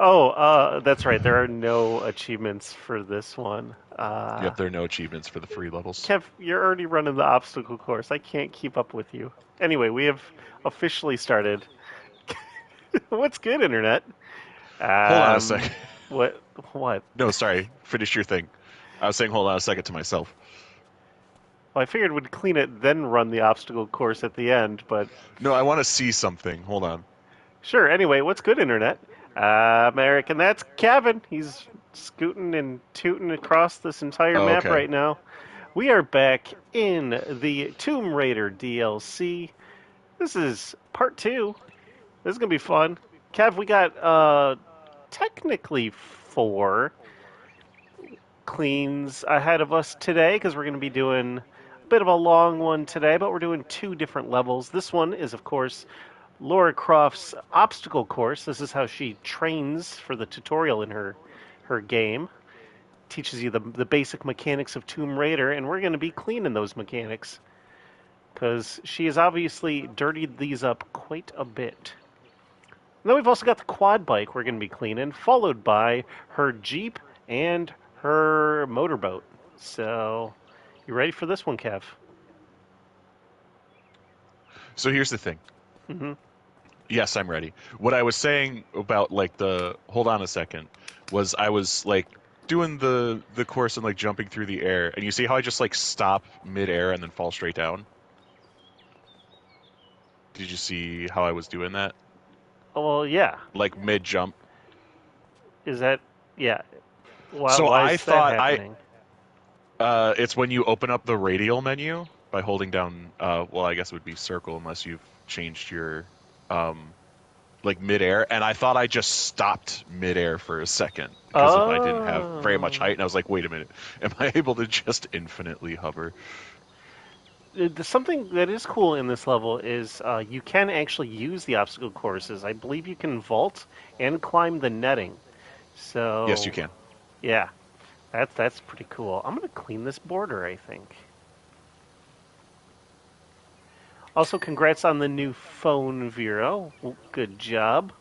Oh, that's right. There are no achievements for this one. Yep, there are no achievements for the free levels. Kev, you're already running the obstacle course. I can't keep up with you. Anyway, we have officially started. What's good, internet? Hold on a Um, second. what? What? No, sorry. Finish your thing. I was saying hold on a second to myself. Well, I figured we'd clean it, then run the obstacle course at the end, but No, I want to see something. Hold on. sure. Anyway, what's good, internet? American, that's Kevin. He's scooting and tooting across this entire Oh, map okay. right now. We are back in the Tomb Raider DLC. This is part two. This is gonna be fun. Kev, we got technically four cleans ahead of us today because we're gonna be doing a bit of a long one today, but we're doing two different levels. This one is, of course, Laura Croft's obstacle course. This is how she trains for the tutorial in her game. Teaches you the basic mechanics of Tomb Raider, and we're going to be cleaning those mechanics because she has obviously dirtied these up quite a bit. And then we've also got the quad bike we're going to be cleaning, followed by her Jeep and her motorboat. So, you ready for this one, Kev? So here's the thing. Hmm. Yes, I'm ready. What I was saying about like the hold on a second was I was like doing the course and like jumping through the air, and you see how I just like stop mid-air and then fall straight down? Did you see how I was doing that? Oh, well, yeah. Like mid-jump. Is that, yeah. So Why I is that thought I happening? it's when you open up the radial menu by holding down well, I guess it would be circle unless you've changed your um like midair, and I thought I just stopped midair for a second because I didn't have very much Oh. height, and I was like, wait a minute, am I able to just infinitely hover? Something that is cool in this level is you can actually use the obstacle courses. I believe you can vault and climb the netting. Yes, you So, can. yeah, that's pretty cool. I'm gonna clean this border, I think. Also, congrats on the new phone, Vero. Good job.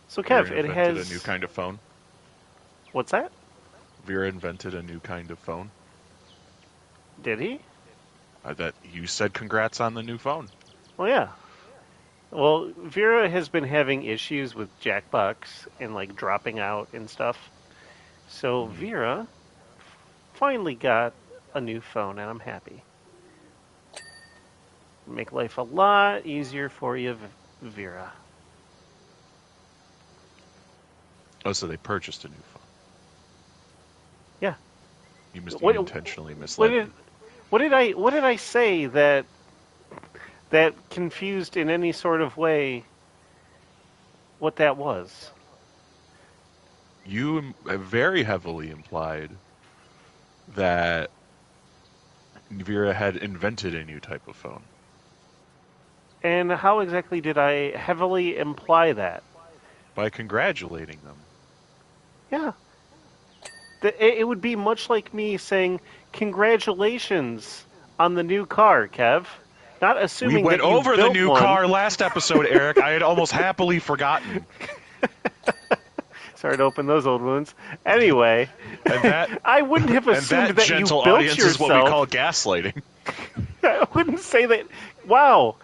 So, Vera Kev, it invented a new has kind of phone. what's that? Vera invented a new kind of phone. Did he? That you said congrats on the new phone. Well, yeah. Well, Vera has been having issues with Jackbox and like dropping out and stuff. So Hmm. Vera finally got a new phone, and I'm happy. Make life a lot easier for you, Vera. Oh, so they purchased a new phone. Yeah. You What? intentionally What misled did? me. What did I say that confused in any sort of way what that was? You very heavily implied that Vera had invented a new type of phone. And how exactly did I heavily imply that? By congratulating them. Yeah. It would be much like me saying, "Congratulations on the new car, Kev." Not We assuming went that you over the built new one. car last episode, Eric. I had almost happily forgotten. Sorry to open those old wounds. Anyway, And that I wouldn't have and assumed that that you gentle built audience is what we call yourself. gaslighting. I wouldn't say that. Wow,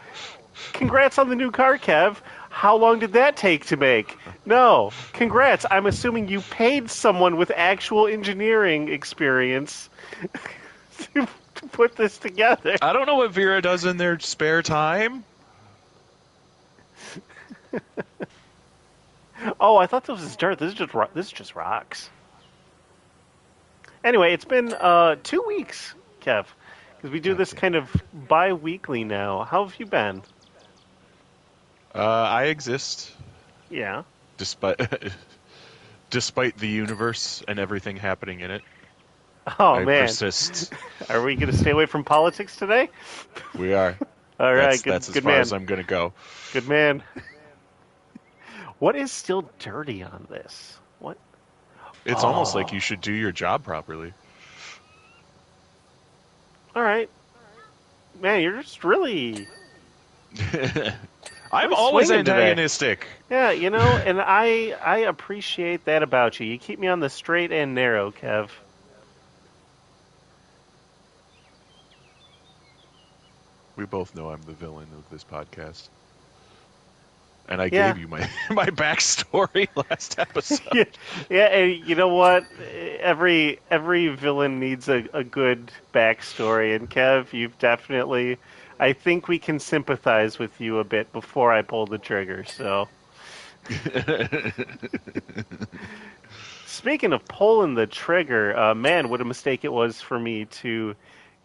congrats on the new car, Kev. How long did that take to make? No, congrats. I'm assuming you paid someone with actual engineering experience to put this together. I don't know what Vera does in their spare time. Oh, I thought this was dirt. This is just rocks. Anyway, it's been 2 weeks, Kev, because we do God this damn kind it. of bi-weekly now. How have you been? I exist Yeah. despite despite the universe and everything happening in it. Oh I man, persist. are we going to stay away from politics today? We are. All right, That's as good far as man, I'm gonna go. good man. What is still dirty on this? What? It's almost like you Oh, should do your job properly. all right, man. You're just really I'm Really always swinging today. antagonistic. Yeah, and I appreciate that about you. You keep me on the straight and narrow, Kev. We both know I'm the villain of this podcast. And I Yeah, gave you my my backstory last episode. yeah, yeah. And you know what? Every villain needs a good backstory, and Kev, you've definitely. I think we can sympathize with you a bit before I pull the trigger. So, speaking of pulling the trigger, man, what a mistake it was for me to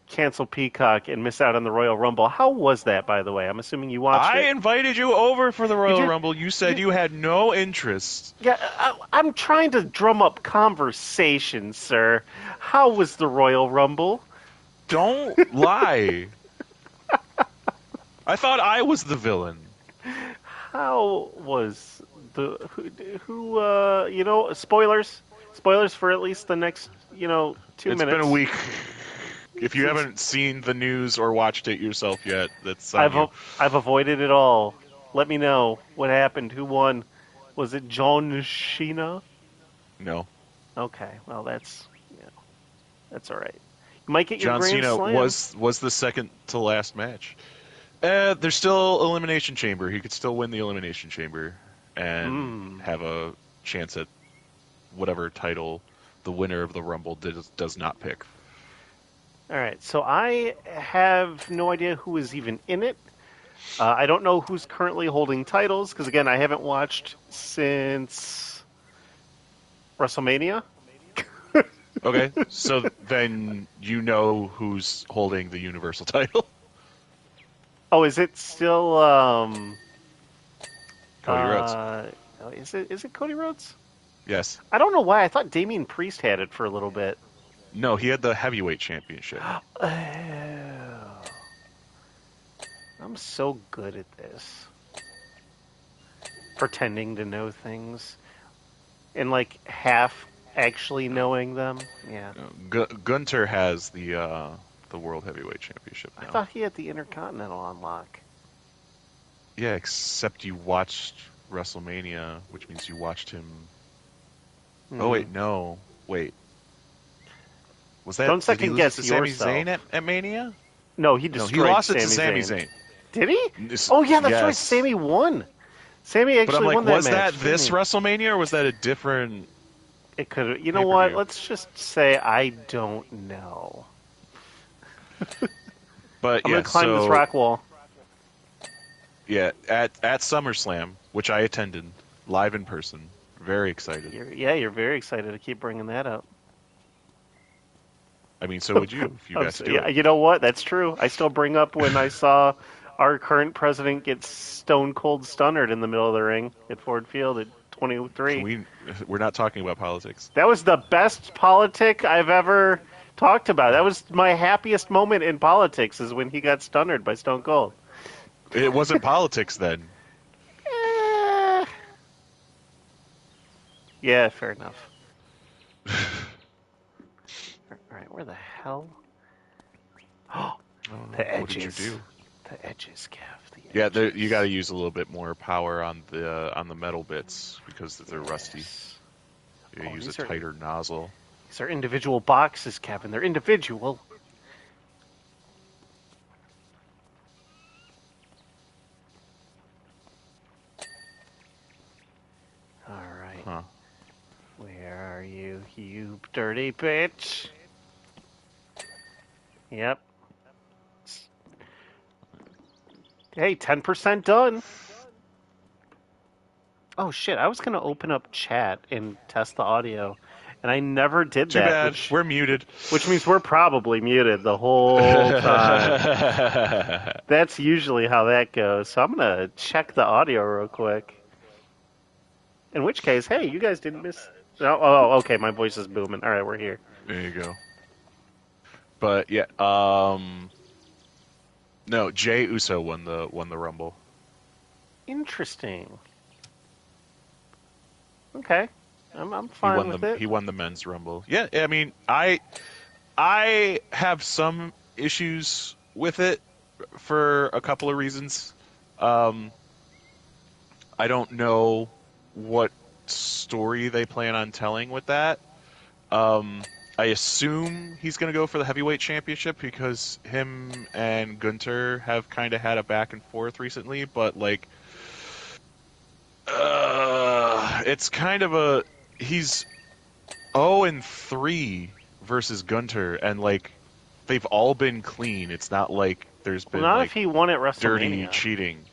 cancel Peacock and miss out on the Royal Rumble. How was that, by the way? I'm assuming you watched I it. invited you over for the You Royal did. Rumble. You said You, you had no interest. yeah, I'm trying to drum up conversation, sir. How was the Royal Rumble? Don't lie. I thought I was the villain. How was the spoilers? Spoilers for at least the next, 2 It's been a minutes. week. If you Since haven't seen the news or watched it yourself yet, that's on I've you. I've avoided it all. Let me know what happened. Who won? Was it John Cena? No. Okay, well that's all right. You might get your John Grand Cena Slam. was the second to last match. There's still Elimination Chamber. He could still win the Elimination Chamber and Hmm. have a chance at whatever title the winner of the Rumble does not pick. All right, so I have no idea who is even in it. I don't know who's currently holding titles because again, I haven't watched since WrestleMania. Okay, so then you know who's holding the Universal title. Oh, is it still? Cody Rhodes. Is it Cody Rhodes? Yes. I don't know why. I thought Damian Priest had it for a little bit. No, he had the heavyweight championship. Oh, I'm so good at this. Pretending to know things and like half actually knowing them. Yeah. Gunter has the world heavyweight championship I now. thought he had the Intercontinental on lock. Yeah, except you watched WrestleMania, which means you watched him. Oh Hmm. wait, no, wait. Was that? Don't Did he second lose it guess to Sami yourself. Zayn at Mania? No, he No, he destroyed lost it to Sami Sami Zayn. Zayn. Did he? Oh yeah, that's right. Yes. Sammy won. Sammy But I'm actually like, won that was match, that didn't this he? WrestleMania or was that a different It could. You know what? pay-per-view? Let's just say I don't know. But I'm gonna yeah, climb this so rock wall. yeah, at SummerSlam, which I attended live in person, very excited. You're very excited to keep bringing that up. I mean, so would you if you got to do Yeah, it. you know what? That's true. I still bring up when I saw our current president get stone cold stunnered in the middle of the ring at Ford Field at Can 23. we? We're not talking about politics. That was the best politic I've ever talked about. That was my happiest moment in politics is when he got stunnered by Stone Cold. It wasn't politics then. Eh, yeah, fair enough. All right, where the hell? Oh, Oh no! the What did you edges. do? The edges, Kev. The Yeah, edges. you got to use a little bit more power on the metal bits because they're rusty. Yes. You Oh, use a tighter nozzle. these are individual boxes, Kevin. They're individual. All right. Huh. Where are you, you dirty bitch? Yep. Hey, 10% done. Oh shit, I was going to open up chat and test the audio, and I never did Too that, bad. We're muted. which means we're probably muted the whole time. That's usually how that goes. So I'm going to check the audio real quick. In which case, hey, you guys didn't miss. Okay, my voice is booming. All right, we're here. There you go. But yeah, no, Jay Uso won the Rumble. Interesting. Okay, I'm He fine won with it. he won the men's Rumble. Yeah, I mean, I have some issues with it for a couple of reasons. I don't know what story they plan on telling with that. I assume he's going to go for the heavyweight championship because him and Gunter have kind of had a back and forth recently, but like, it's kind of a he's 0-3 versus Gunter, and like they've all been clean. It's not like there's Well, been not if like he won at dirty WrestleMania. cheating.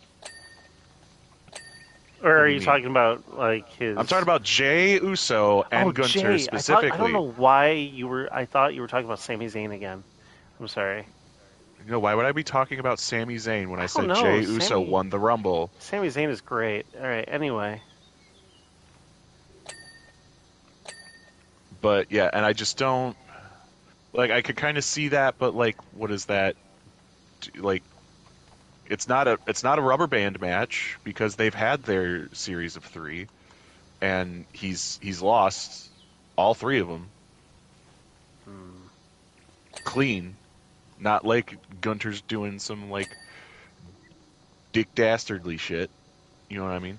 Or What are do you you mean? talking about like I'm talking his? about Jay Uso Oh, and Gunter Jay. I don't specifically. know why you were. I thought you were talking about Sami Zayn again. I'm sorry. You know, why would I be talking about Sami Zayn when I I don't said know. Jay Uso won the Rumble? Sami Zayn is great. All right. Anyway, But yeah, and I just don't like. I could kind of see that, but like, what is that? Like, it's not a rubber band match because they've had their series of three, and he's lost all three of them hmm. clean. Not like Gunter's doing some like dick dastardly shit. You know what I mean?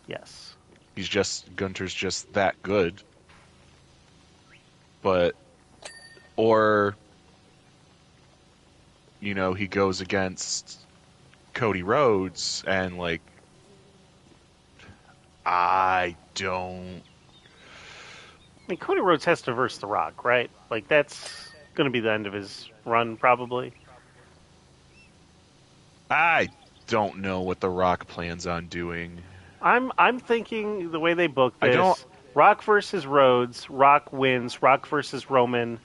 Yes. Gunter's just that good. But or he goes against Cody Rhodes and like I don't. I mean, Cody Rhodes has to verse The Rock, right? Like that's going to be the end of his run, probably. I don't know what The Rock plans on doing. I'm thinking the way they book I don't. this: Rock versus Rhodes. Rock wins. Rock versus Roman.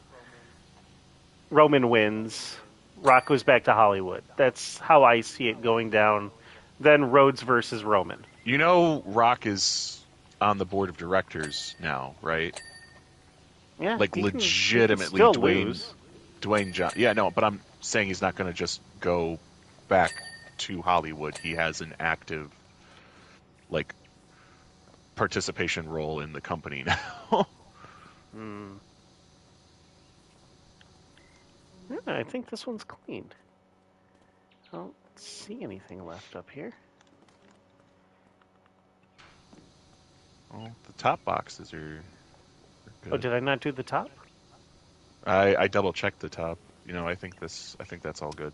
Roman wins. Rock goes back to Hollywood. That's how I see it going down. Then Rhodes versus Roman. Rock is on the board of directors now, right? Yeah, Like he can legitimately, still Dwayne lose. Dwayne John. Yeah, no, but I'm saying he's not going to just go back to Hollywood. He has an active like participation role in the company now. Hmm. Yeah, I think this one's clean. I don't see anything left up here. Well, the top boxes are Oh, good. did I not do the top? I double checked the top. I think that's all good.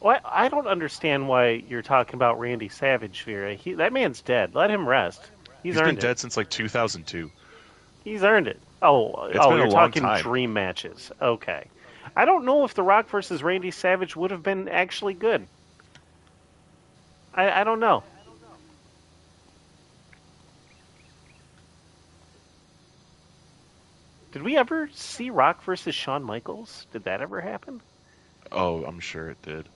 Well, I don't understand why you're talking about Randy Savage, Vera. That man's dead. Let him rest. He's He's been earned it. dead since like 2002. He's earned it. It's Oh, been a you're long talking time. dream matches. Okay. I don't know if The Rock versus Randy Savage would have been actually good. I don't know. Did we ever see Rock versus Shawn Michaels? Did that ever happen? Oh, I'm sure it did.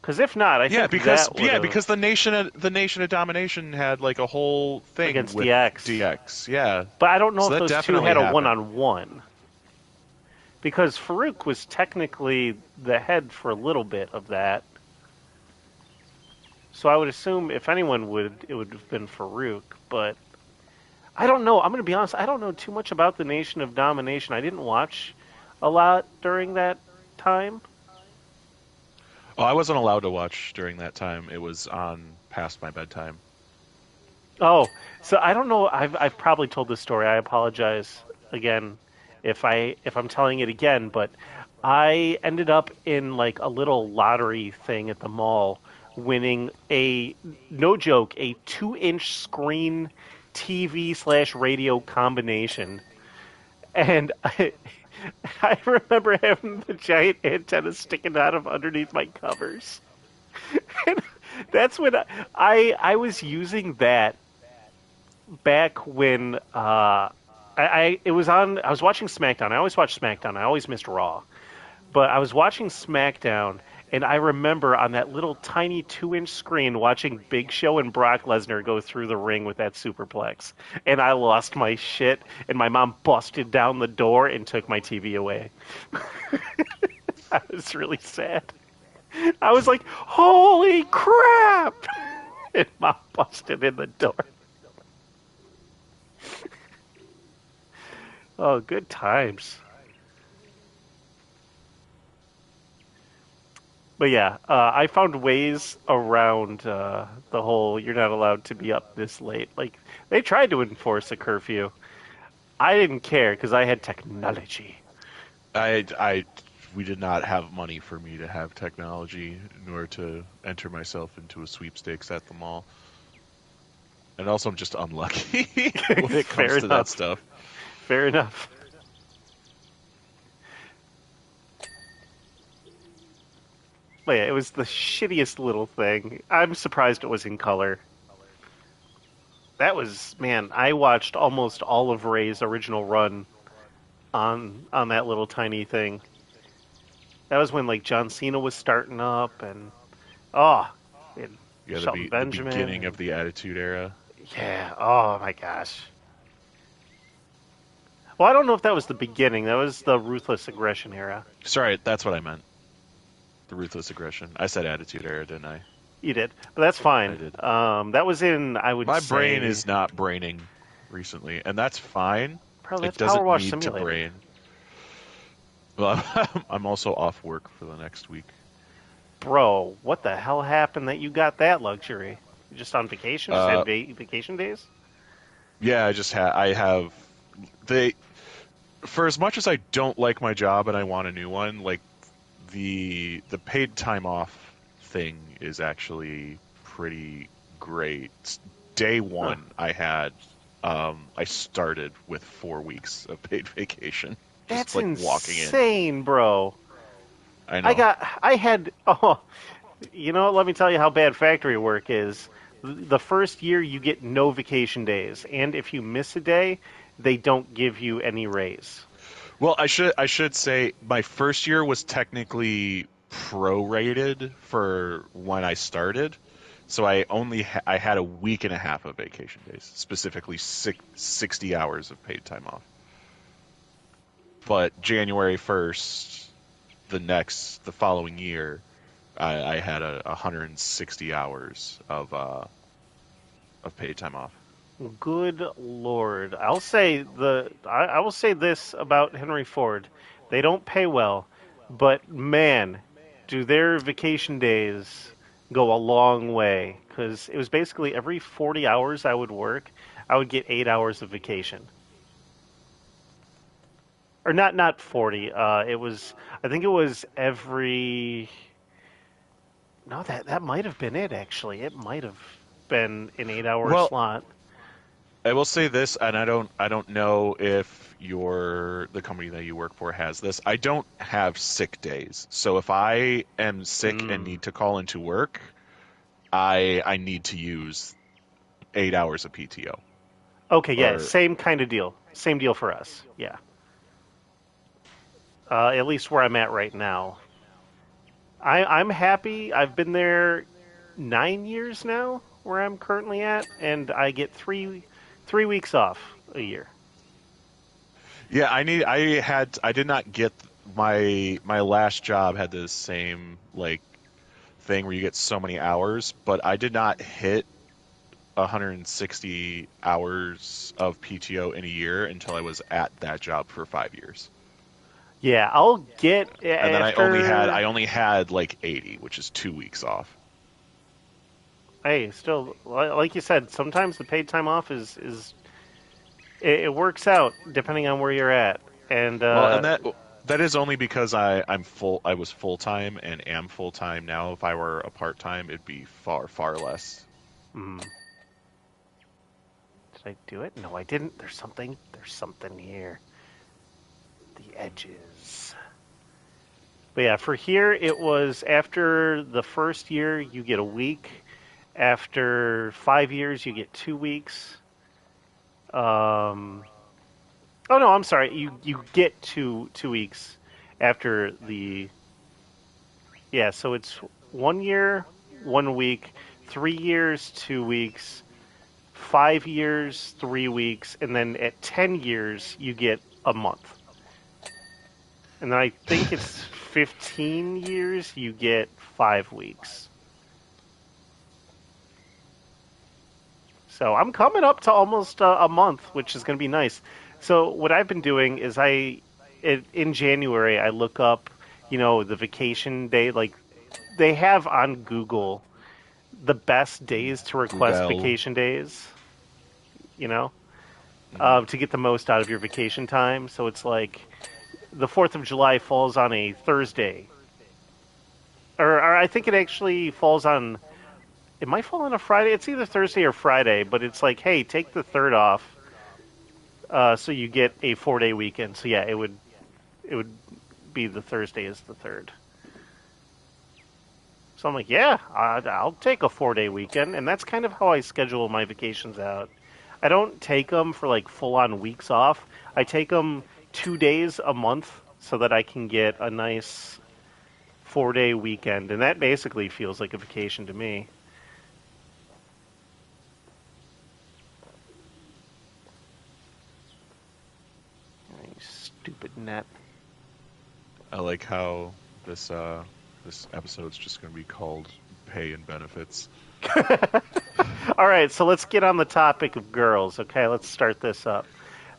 Because if not, I Yeah, think that would have because the Nation of Domination had like a whole thing against with DX. DX. Yeah, But I don't know so if that those two definitely had a happened. one-on-one. Because Farouk was technically the head for a little bit of that. So I would assume if anyone would, it would have been Farouk. But I don't know. I'm going to be honest. I don't know too much about the Nation of Domination. I didn't watch a lot during that time. Oh, I wasn't allowed to watch during that time. It was on past my bedtime. Oh, so I don't know. I've probably told this story. I apologize again if I'm telling it again, but I ended up in like a little lottery thing at the mall, winning a no joke a 2-inch screen TV/radio combination, and I remember having the giant antenna sticking out of underneath my covers. And that's when I was using that back when I it was on. I was watching SmackDown. I always watch SmackDown. I always missed Raw, but I was watching SmackDown, and I remember on that little tiny 2-inch screen watching Big Show and Brock Lesnar go through the ring with that superplex, and I lost my shit. And my mom busted down the door and took my TV away. I was really sad. I was like, "Holy crap!" And mom busted in the door. Oh, good times. But yeah, I found ways around the whole you're not allowed to be up this late. Like they tried to enforce a curfew. I didn't care because I had technology. I we did not have money for me to have technology nor to enter myself into a sweepstakes at the mall. And also I'm just unlucky when it Fair comes to that enough. stuff. Fair enough. But yeah, it was the shittiest little thing. I'm surprised it was in color. That was man. I watched almost all of Ray's original run on that little tiny thing. That was when like John Cena was starting up, and oh, and Yeah, Shelton the Benjamin, beginning and of the Attitude Era. yeah. Oh my gosh. Well, I don't know if that was the beginning. That was the ruthless aggression era. Sorry, that's what I meant. The ruthless aggression. I said Attitude Era, didn't I? You did, but that's I fine. did. That was in, I would My brain say, is not braining recently, and that's fine. bro. It That's doesn't Powerwash need to Simulator, brain. Well, I'm also off work for the next week. bro. What the hell happened that you got that luxury? You just on vacation? Just had Uh, vacation days? yeah, I have they for as much as I don't like my job and I want a new one, like the paid time off thing is actually pretty great. Day Huh. one, I started with 4 weeks of paid vacation, just That's like walking in. insane, bro. I know. I had, oh, you know, let me tell you how bad factory work is. The first year you get no vacation days, and if you miss a day, they don't give you any raise. Well, I should say my first year was technically prorated for when I started. So I had a week and a half of vacation days, specifically 60 hours of paid time off. But January 1st, the following year, I had 160 hours of paid time off. Good lord. I will say this about Henry Ford. They don't pay well, but man, do their vacation days go a long way cuz it was basically every 40 hours I would work, I would get 8 hours of vacation. Or not 40. It was I think it was every no that might have been it actually. It might have been an 8-hour Well, slot. I will say this, and I don't know if the company that you work for has this. I don't have sick days. So if I am sick and Mm. need to call into work, I need to use 8 hours of PTO. Okay, yeah, Or same kind of deal. Same deal for us. Yeah. At least where I'm at right now. I'm happy. I've been there 9 years now, where I'm currently at, and I get three weeks off a year. yeah, I did not get my last job had the same like thing where you get so many hours, but I did not hit 160 hours of PTO in a year until I was at that job for 5 years. Yeah, I'll get And then after. I only had like 80, which is 2 weeks off. Hey, still, like you said, sometimes the paid time off is it works out depending on where you're at, and Well, and that is only because I was full time and am full time now. If I were a part time, it'd be far less. mm, did I do it? No, I didn't. There's something. There's something here. The edges. But yeah, for here it was after the first year you get a week. After 5 years you get 2 weeks. Um, oh no, I'm sorry. You get 2 weeks after the yeah. So it's 1 year, 1 week, 3 years, 2 weeks, 5 years, 3 weeks, and then at 10 years you get a month. And then I think it's 15 years you get 5 weeks. So I'm coming up to almost a month, which is going to be nice. So what I've been doing is in January I look up, the vacation day, like they have on Google the best days to request Google. vacation days, you know, Mhm. to get the most out of your vacation time. So it's like the 4th of July falls on a Thursday. Or I think it actually falls on, it might fall on a Friday. It's either Thursday or Friday, but it's like, hey, take the 3rd off so you get a 4-day weekend. So yeah, it would be the Thursday is the 3rd. So I'm like, yeah, I'll take a 4-day weekend, and that's kind of how I schedule my vacations out. I don't take them for like full on weeks off. I take them 2 days a month so that I can get a nice 4-day weekend, and that basically feels like a vacation to me. You stupid net. I like how this episode's just going to be called "Pay and Benefits." All right, so let's get on the topic of girls. Okay, let's start this up.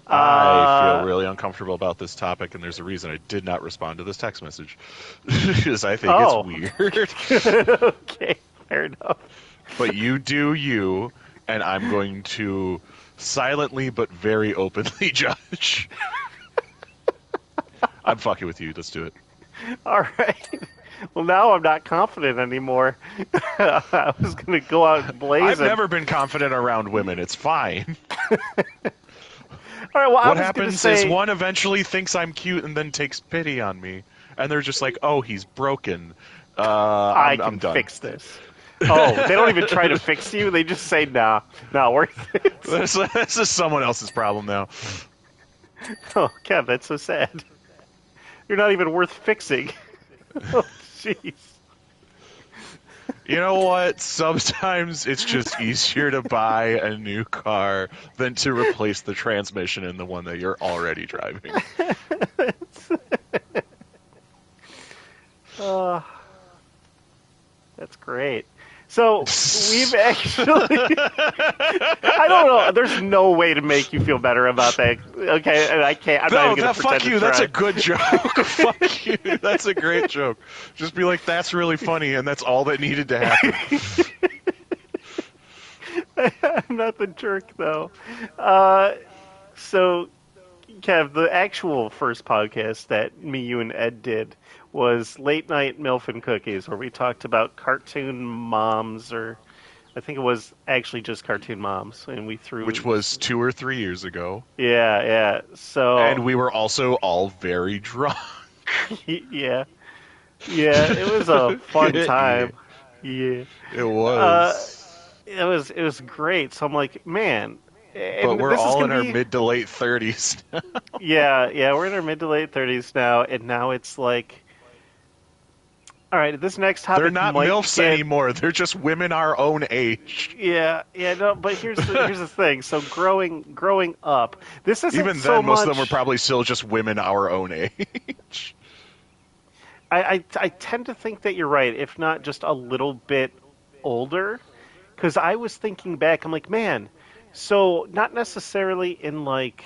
I feel Uh, really uncomfortable about this topic, and there's a reason I did not respond to this text message because I think it's oh, weird. okay, fair enough. But you do you, and I'm going to silently but very openly judge. I'm fucking with you. Let's do it. All right. Well, now I'm not confident anymore. I was going to go out I've blazing. never been confident around women. It's fine. All right. Well, I What was going to happens is say. one eventually thinks I'm cute and then takes pity on me, and they're just like, "Oh, he's broken." I I'm can done. fix this. Oh, they don't even try to fix you. They just say, nah, not worth it. This is someone else's problem now. Oh, Kev, that's so sad. You're not even worth fixing. Oh, jeez. You know what? Sometimes it's just easier to buy a new car than to replace the transmission in the one that you're already driving. Uh, that's great. So we've actually. I don't know. There's no way to make you feel better about that. Okay, and I can't. I'm not No, even going that to pretend fuck you. to That's try. a good joke. Fuck you. That's a great joke. Just be like, that's really funny, and that's all that needed to happen. I'm not the jerk though. Uh, so Kev, the actual first podcast that me, you, and Ed did was Late Night MILF and Cookies, where we talked about cartoon moms, or I think it was actually just cartoon moms, and we Which threw. was 2 or 3 years ago, Yeah, yeah. So, and we were also all very drunk. yeah, yeah, it was a fun Yeah, time. Yeah, it uh, was. it was great. So I'm like, man, But and we're this is all in gonna our be. mid to late 30s. Yeah, yeah, we're in our mid to late 30s now, and now it's like, all right, this next They're topic not might MILFs get. anymore. They're just women our own age. Yeah, yeah, no, but here's the thing. So growing up, this isn't Even so then, most of them were much. probably still just women our own age. I tend to think that you're right, if not just a little bit older, because I was thinking back. I'm like, man, so not necessarily in like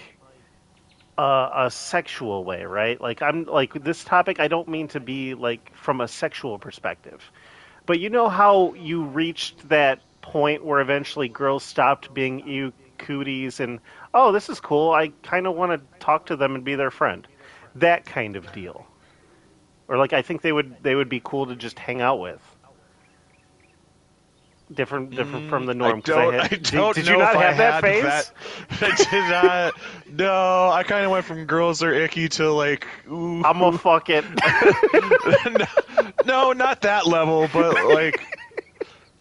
a sexual way, right? Like I'm like this topic. I don't mean to be like from a sexual perspective. But you know how you reached that point where eventually girls stopped being ew cooties and, oh, this is cool. I kind of want to talk to them and be their friend. That kind of deal. Or like I think they would be cool to just hang out with. Different from the I norm because I don't. had I did, don't did you know if not I have that had that. phase? I did not. No, I kind of went from girls are icky to like, ooh. I'm gonna fuck it. No, not that level, but like,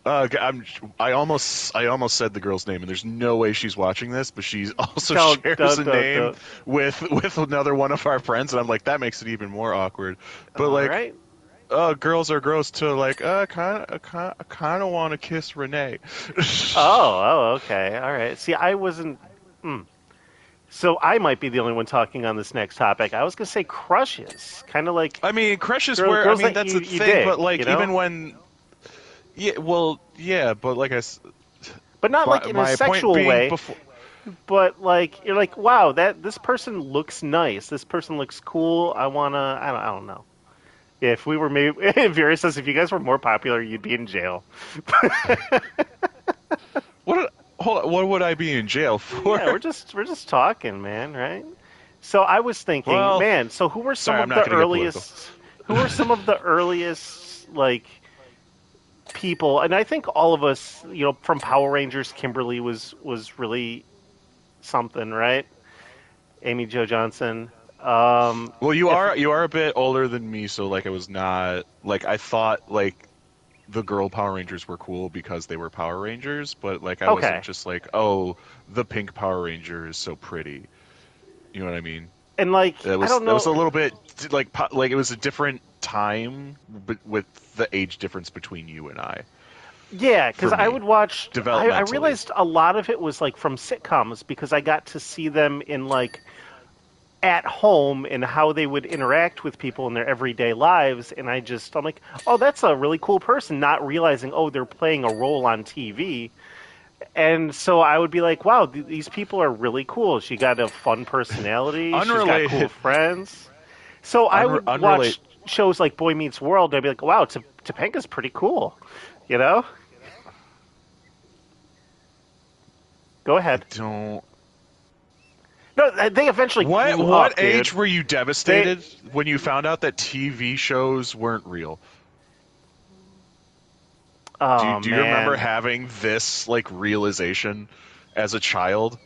I almost said the girl's name, and there's no way she's watching this, but she also don't shares don't a don't name don't. with another one of our friends, and I'm like, that makes it even more awkward. But All like, right. girls are gross to like, I kind of want to kiss Renee. Oh, okay. All right. See, I wasn't. Hmm. So I might be the only one talking on this next topic. I was gonna say crushes, kind of like I mean, crushes were. I girls mean, that that's you a you thing, but dig, like, even when, yeah, well, yeah, but like but not like my, in a my point sexual being way. before. But like you're like, wow, that this person looks nice. This person looks cool. I don't know. If we were maybe, if Vera says if you guys were more popular, you'd be in jail. What? Hold on, what would I be in jail for? Yeah, we're just talking, man, right? So I was thinking, Well, man, so who were some sorry, I'm of not the going to get political. earliest who were some of the earliest like people, and I think all of us, from Power Rangers, Kimberly was really something, right? Amy Jo Johnson. Well, If you are a bit older than me, so like I was not like I thought like the girl Power Rangers were cool because they were Power Rangers, but like I wasn't okay, just like, oh, the pink Power Ranger is so pretty. You know what I mean? and like I don't That was know, a little bit like it was a different time, but with the age difference between you and I yeah, for because I me would watch. I developmentally. realized a lot of it was like from sitcoms because I got to see them in like at home and how they would interact with people in their everyday lives, and I'm like, oh, that's a really cool person, not realizing, oh, they're playing a role on TV. And so I would be like, wow, these people are really cool. She got a fun personality, she's got cool Unrelated, friends. So I would unrelated. watch shows like Boy Meets World, and I'd be like, wow, Topanga's pretty cool, you know. Go I ahead. don't. No, they eventually grew What up, dude. age were you They devastated when you found out that TV shows weren't real? Oh Do you remember man, having this like realization as a child?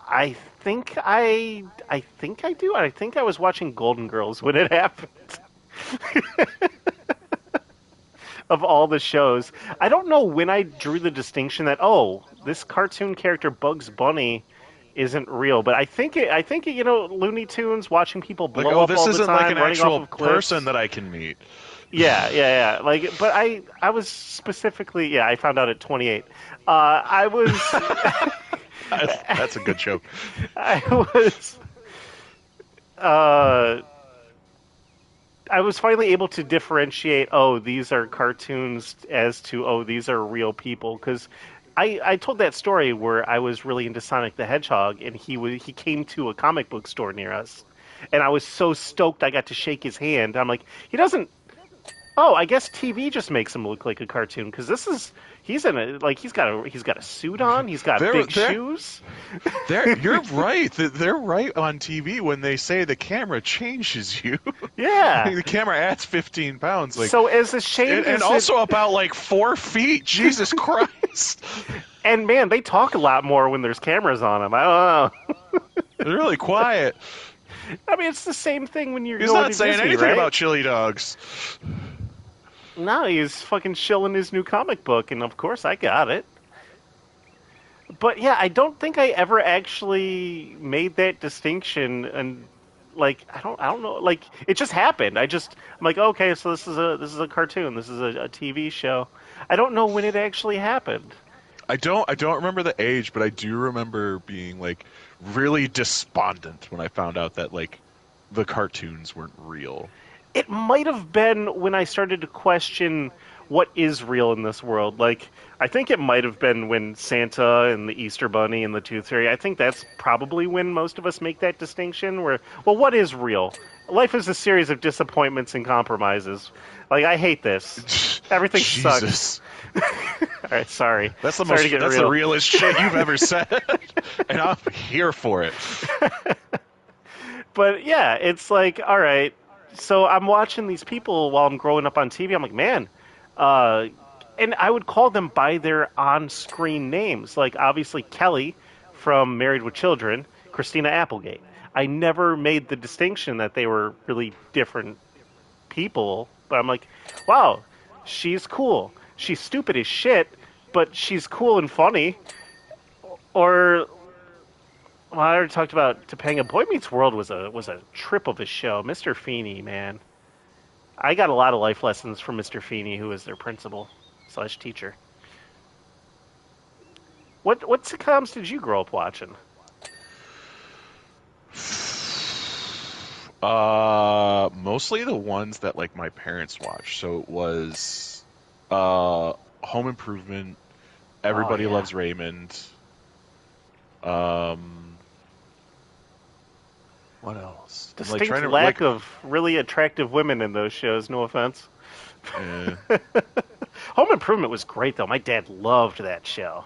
I think I do. I think I was watching Golden Girls when it happened. Of all the shows, I don't know when I drew the distinction that, oh, this cartoon character Bugs Bunny isn't real, but I think it, Looney Tunes watching people Like, blow oh, up this all the isn't like time, an running off actual of person cliffs. that I can meet. Yeah. Like, but I was specifically, yeah, I found out at 28. I was That's a good joke. I was uh I was finally able to differentiate, oh, these are cartoons as to, oh, these are real people. Because I told that story where I was really into Sonic the Hedgehog, and he came to a comic book store near us. And I was so stoked I got to shake his hand. I'm like, he doesn't. Oh, I guess TV just makes him look like a cartoon because he's in a like he's got a suit on, he's got They're big they're shoes. you're right. They're right on TV when they say the camera changes you. Yeah. The camera adds 15 pounds, like, So as ashamed and as it, also about like 4 feet. Jesus Christ, and man, they talk a lot more when there's cameras on them. I don't know. they're really quiet. I mean, it's the same thing when you're He's going not to saying Disney, anything right? about chili dogs. No, he's fucking shilling his new comic book, and of course I got it. But yeah, I don't think I ever actually made that distinction, and like I don't know, like it just happened. I'm like, okay, so this is a cartoon, this is a TV show. I don't know when it actually happened. I don't remember the age, but I do remember being like really despondent when I found out that like the cartoons weren't real. It might have been when I started to question what is real in this world. Like, I think it might have been when Santa and the Easter Bunny and the Tooth Fairy. I think that's probably when most of us make that distinction. Where, well, what is real? Life is a series of disappointments and compromises. Like, I hate this. Everything sucks. Jesus. All right, sorry to get That's the real. realest shit you've ever said. And I'm here for it. But yeah, it's like, all right. So I'm watching these people while I'm growing up on TV. I'm like, man, uh, and I would call them by their on-screen names. Like obviously Kelly from Married with Children, Christina Applegate. I never made the distinction that they were really different people, but I'm like, wow, she's cool. She's stupid as shit, but she's cool and funny. Or well, I already talked about Topanga. Boy Meets World was a trip of a show. Mr. Feeney, man, I got a lot of life lessons from Mr. Feeney, who was their principal slash teacher. What sitcoms did you grow up watching? Mostly the ones that like my parents watched. So it was Home Improvement, Oh Everybody yeah, Loves Raymond. Um What else? I'm like trying Distinct to like. lack of really attractive women in those shows. No offense. Eh, Home Improvement was great though. My dad loved that show.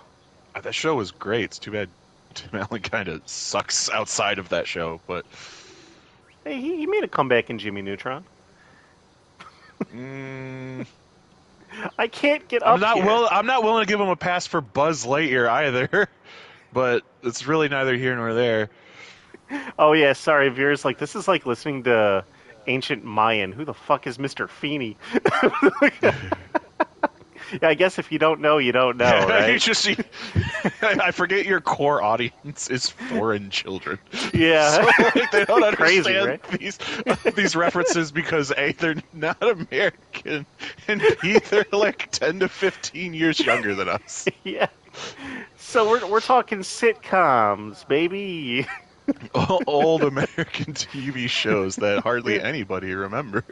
that show was great. It's too bad Tim Allen kind of sucks outside of that show, but Hey, he made a comeback in Jimmy Neutron. mm, I can't get up here. I'm not willing to give him a pass for Buzz Lightyear either. But it's really neither here nor there. Oh yeah, sorry, viewers. Like this is like listening to ancient Mayan. Who the fuck is Mr. Feeney? Yeah, I guess if you don't know, you don't know, you right? just I forget your core audience is foreign children, Yeah, so like they don't crazy, understand right? these references because A, they're not American, and B, they're like 10 to 15 years younger than us. Yeah. So we're talking sitcoms, baby. Old American TV shows that hardly Yeah. anybody remembers.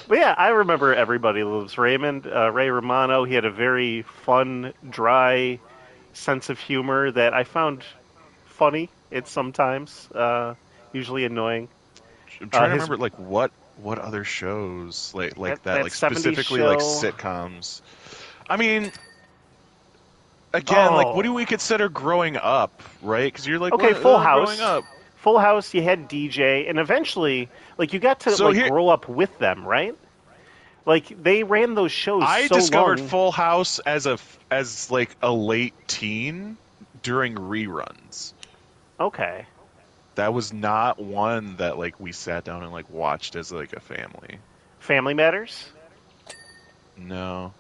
But yeah, I remember Everybody Loves Raymond. Ray Romano. He had a very fun, dry sense of humor that I found funny. It's sometimes usually annoying. I'm trying to His remember like what other shows like that, that like '70s specifically like show. sitcoms. I mean, again, like what do Oh, we consider growing up, right? Because you're like, okay, what Full growing House. up? Full House. You had DJ, and eventually, like you got to So like here, grow up with them, right? Like they ran those shows I so discovered long. Full House as like a late teen during reruns. Okay, That was not one that like we sat down and like watched as like a family. Family Matters. No.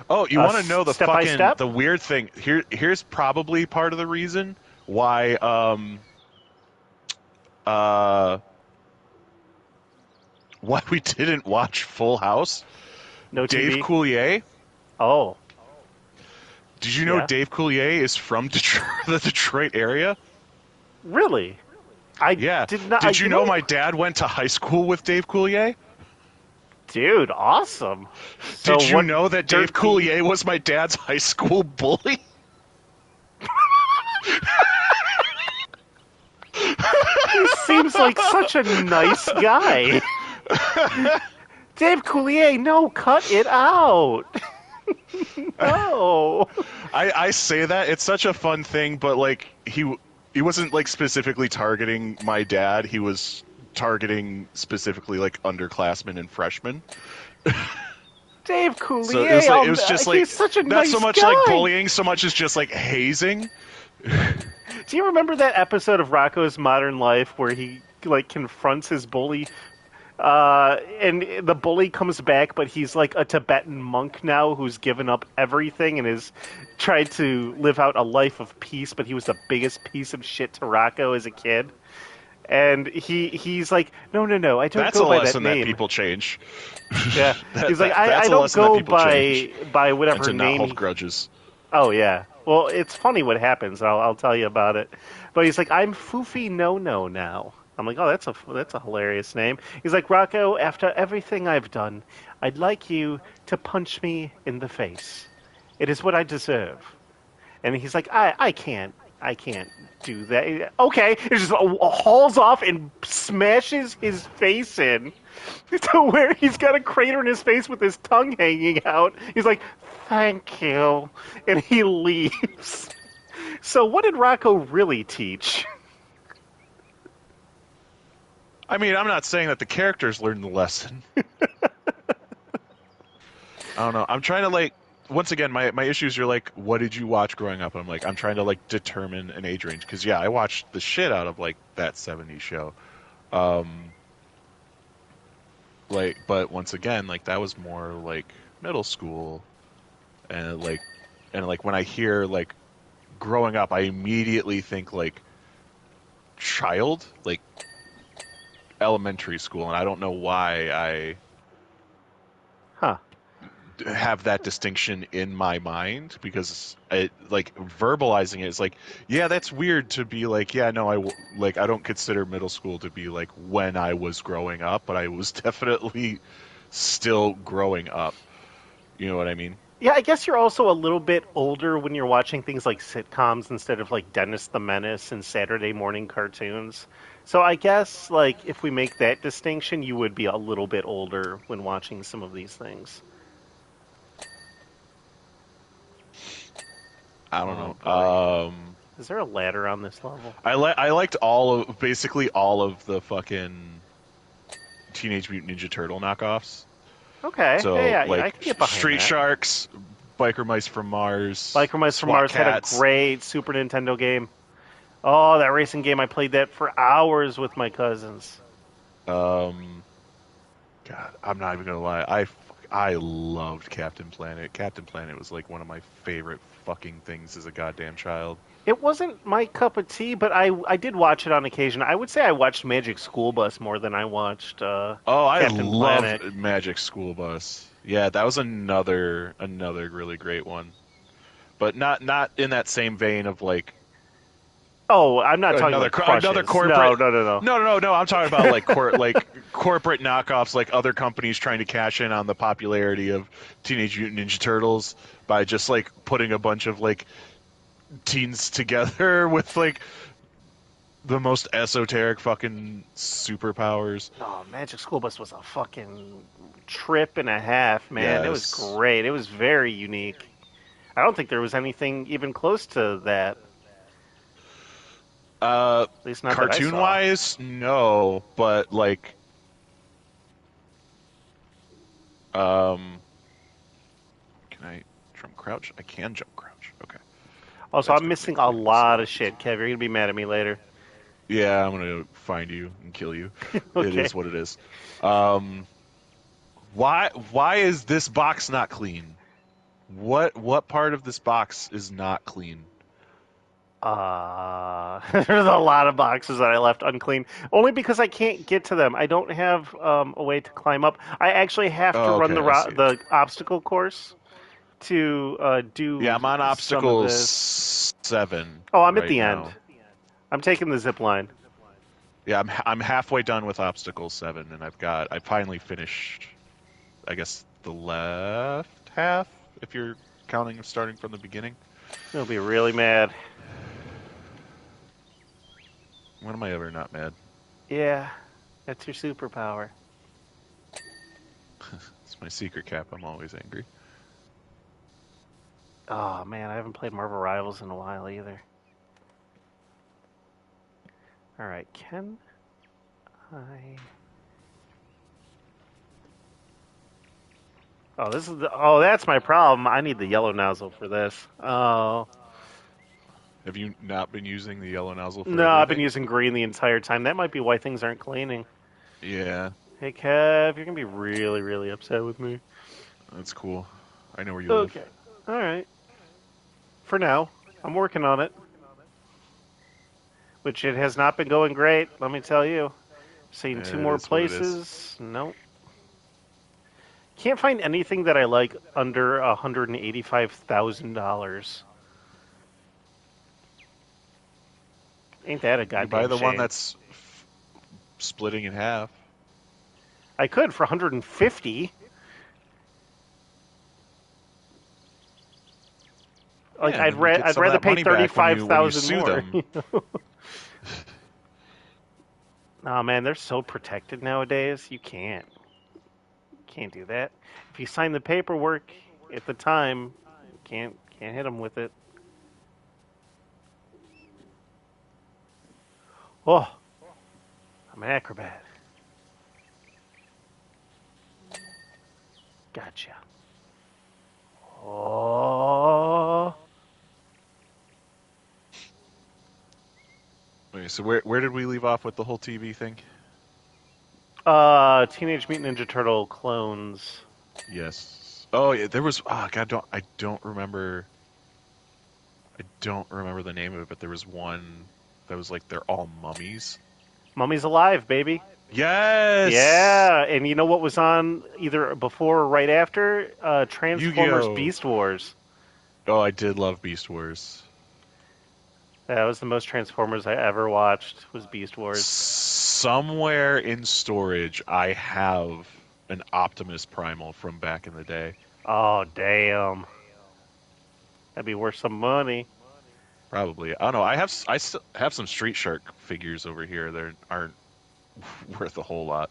Oh, you want to know the Step by fucking Step. the weird thing? Here's probably part of the reason why uh why we didn't watch Full House. No Dave TV. Coulier. Oh, Did you know yeah. Dave Coulier is from Detroit, the Detroit area? Really? I Yeah. did not. Did you You know know, my dad went to high school with Dave Coulier? dude, awesome. So Did you what know that Dave dirt do you? Coulier was my dad's high school bully? He seems like such a nice guy. Dave Coulier, no, cut it out. No. I say that it's such a fun thing, but like he wasn't like specifically targeting my dad. He was targeting specifically like underclassmen and freshmen. Dave So it was Coulier, like it was just he's like such a not so nice much like guy. bullying, so much as just like hazing. Do you remember that episode of Rocco's Modern Life where he like confronts his bully? And the bully comes back, but he's like a Tibetan monk now who's given up everything and has tried to live out a life of peace. But he was the biggest piece of shit to Rocco as a kid. And he's like, no, no, no, I don't That's a go by that lesson that name. people change. Yeah, he's like, I That's a don't lesson that go people change, by and whatever to not name. hold grudges. Oh yeah. Well, it's funny what happens. I'll tell you about it. But he's like, I'm Foofy No No now. I'm like, oh, that's a hilarious name. He's like, Rocco, after everything I've done, I'd like you to punch me in the face. It is what I deserve. And he's like, I can't do that. Okay, it just hauls off and smashes his face in to where he's got a crater in his face with his tongue hanging out. He's like, thank you. And he leaves. So, what did Rocco really teach? I mean, I'm not saying that the characters learned the lesson. I don't know. I'm trying to like once again my issues are like what did you watch growing up? I'm like I'm trying to like determine an age range because yeah, I watched the shit out of like that '70s show. Um like but once again, like that was more like middle school and like when I hear like growing up, I immediately think like child, like elementary school, and I don't know why I Huh. have that distinction in my mind because it like verbalizing it is like yeah that's weird to be like yeah no like I don't consider middle school to be like when I was growing up but I was definitely still growing up, you know what I mean? Yeah, I guess you're also a little bit older when you're watching things like sitcoms instead of like Dennis the Menace and Saturday morning cartoons. So I guess like if we make that distinction, you would be a little bit older when watching some of these things. I don't Oh know. boy. Is there a ladder on this level? I liked basically all of the fucking Teenage Mutant Ninja Turtle knockoffs. Okay. Hey, So yeah, I like can get behind Street that. Sharks, Biker Mice from Mars, Biker Mice from SWAT Mars had a Cats. great Super Nintendo game. Oh, that racing game! I played that for hours with my cousins. Um, God, I'm not even gonna lie. I loved Captain Planet. Captain Planet was like one of my favorite fucking things as a goddamn child. It wasn't my cup of tea, but I did watch it on occasion. I would say I watched Magic School Bus more than I watched Oh, I Captain Planet. loved Magic School Bus. Yeah, that was another really great one. But not in that same vein of like Oh, I'm not talking like another crushes. No, corporate. no, no, no. No. I'm talking about like corporate knockoffs, like other companies trying to cash in on the popularity of Teenage Mutant Ninja Turtles by just like putting a bunch of like teens together with like the most esoteric fucking superpowers. Oh, Magic School Bus was a fucking trip and a half, man. It was Yes. great. It was very unique. I don't think there was anything even close to that. At least not that I Cartoon saw. wise, no, but like um, can I jump crouch? I can jump crouch. Okay, Also, that's I'm gonna missing make a things a lot lot of easier. shit, Kev. You're gonna be mad at me later. Yeah, I'm gonna find you and kill you. It Okay. is what it is. Um, why is this box not clean? What part of this box is not clean? There's a lot of boxes that I left unclean, only because I can't get to them. I don't have a way to climb up. I actually have to Oh, run okay, I see. the obstacle course to Yeah, do I'm on some of obstacle this. 7 Oh, I'm at right the end. now. I'm taking the zip line. Yeah, I'm halfway done with obstacle 7, and I finally finished. I guess the left half, if you're counting starting from the beginning. You'll be really mad. When am I ever not mad? Yeah, that's your superpower. It's my secret cap. I'm always angry. Oh man, I haven't played Marvel Rivals in a while either. All right, can I? Oh, this is the. Oh, that's my problem. I need the yellow nozzle for this. Oh Have you not been using the yellow nozzle for no, I've been everything? using green the entire time. That might be why things aren't cleaning. Yeah, Hey Kev, you're gonna be really, really upset with me. that's cool. I know where you live. Okay. All right. For now, I'm working on it, which it has not been going great. Let me tell you. Seen two It more is what it is. places. Nope. Can't find anything that I like under $185,000. Ain't that a You buy goddamn the one shame? that's splitting in half. I could for 150. Like Yeah, and then you get I'd some of rather that pay money back when you 35,000 sue more. them. Oh man, they're so protected nowadays. You can't do that. If you sign the paperwork at the time, can't hit them with it. Oh, I'm an acrobat. Gotcha. Oh, Okay, so where did we leave off with the whole TV thing? Teenage Mutant Ninja Turtle clones. Yes. Oh yeah, there was. Oh God, I don't remember the name of it, but there was one that was like they're all mummies. Mummy's alive, baby. Yes. Yeah, and you know what was on either before or right after? Transformers Yu-Gi-Oh. Beast Wars. Oh, I did love Beast Wars. That was the most Transformers I ever watched. Was Beast Wars. Somewhere in storage, I have an Optimus Primal from back in the day. Oh damn, that'd be worth some money. Probably. I don't know. I still have some Street Shark figures over here that aren't worth a whole lot.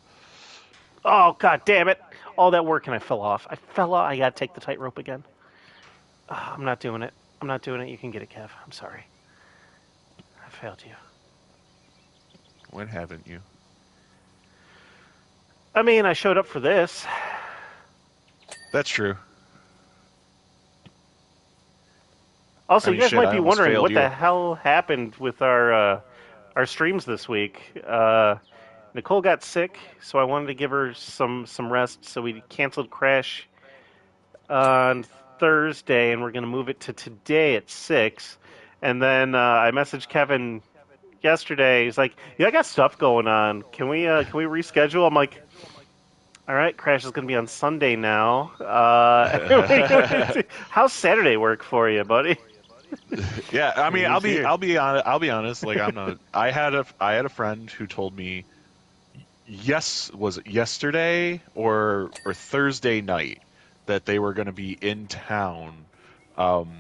Oh, god damn it. All that work and I fell off. I fell off. I gotta take the tightrope again. I'm not doing it. I'm not doing it. You can get it, Kev. I'm sorry. I failed you. When haven't you? I mean, I showed up for this. That's true. Also, I you mean, guys shit, might I be almost wondering failed what the you. hell happened with our streams this week. Nicole got sick, so I wanted to give her some rest. So we canceled Crash on Thursday, and we're going to move it to today at 6. And then I messaged Kevin yesterday. He's like, "Yeah, I got stuff going on. Can we reschedule?" I'm like, "All right, Crash is going to be on Sunday now. How's Saturday work for you, buddy?" Yeah, I mean, He's here. I'll be honest. Like, I'm not. I had a friend who told me, yes, was it yesterday or Thursday night, that they were going to be in town, um,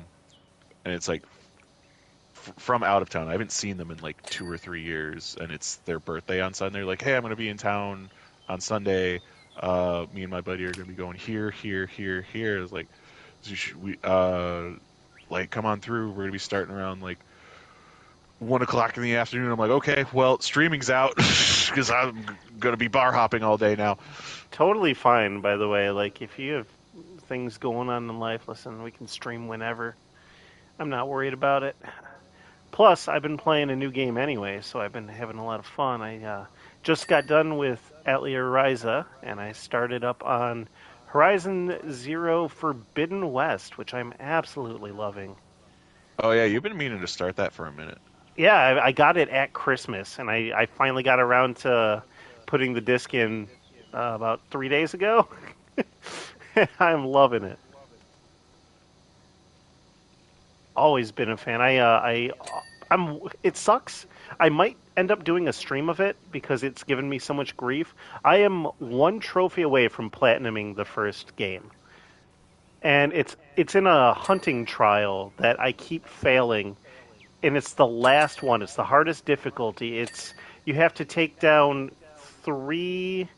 and it's like from out of town. I haven't seen them in like 2 or 3 years, and it's their birthday on Sunday. They're like, hey, I'm going to be in town on Sunday. Me and my buddy are going to be going here, here, here, here. It's like, so like, come on through. We're going to be starting around like 1 o'clock in the afternoon. I'm like, okay, well, streaming's out because I'm going to be bar hopping all day now. Totally fine, by the way. Like, if you have things going on in life, listen, we can stream whenever. I'm not worried about it. Plus, I've been playing a new game anyway, so I've been having a lot of fun. I just got done with Atelier Ryza, and I started up on Horizon Zero Forbidden West, which I'm absolutely loving. Oh yeah, you've been meaning to start that for a minute. Yeah, I got it at Christmas, and I finally got around to putting the disc in about 3 days ago. I'm loving it. Always been a fan. I'm. It sucks. I might end up doing a stream of it because it's given me so much grief. I am one trophy away from platinuming the first game, and it's in a hunting trial that I keep failing, and it's the last one. It's the hardest difficulty. It's you have to take down three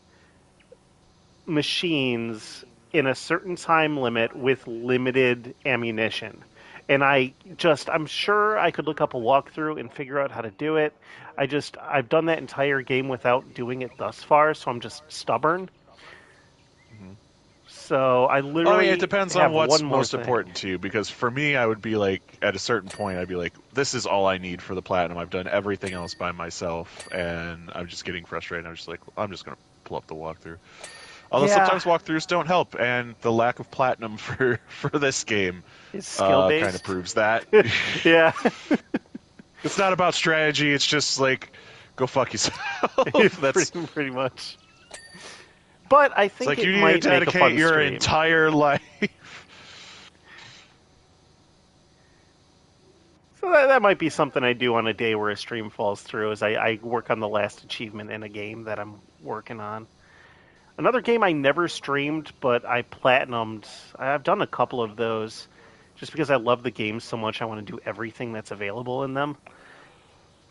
machines in a certain time limit with limited ammunition. And I'm sure I could look up a walkthrough and figure out how to do it. I've done that entire game without doing it thus far, so I'm just stubborn. Mhm. So I Well, I mean, it literally depends on have what's one more most thing. important to you. Because for me, I would be like, at a certain point, I'd be like, this is all I need for the platinum. I've done everything else by myself, and I'm just getting frustrated. I'm just like, I'm just gonna pull up the walkthrough. Although Yeah, sometimes walkthroughs don't help, and the lack of platinum for this game it's skill kind of based. proves that. Yeah, It's not about strategy. It's just like, go fuck yourself. That's pretty much. But I it's think like it you need to might make a dedicate fun your stream. entire life. So that might be something I do on a day where a stream falls through. Is I work on the last achievement in a game that I'm working on. Another game I never streamed, but I platinumed. I've done a couple of those, just because I love the game so much. I want to do everything that's available in them.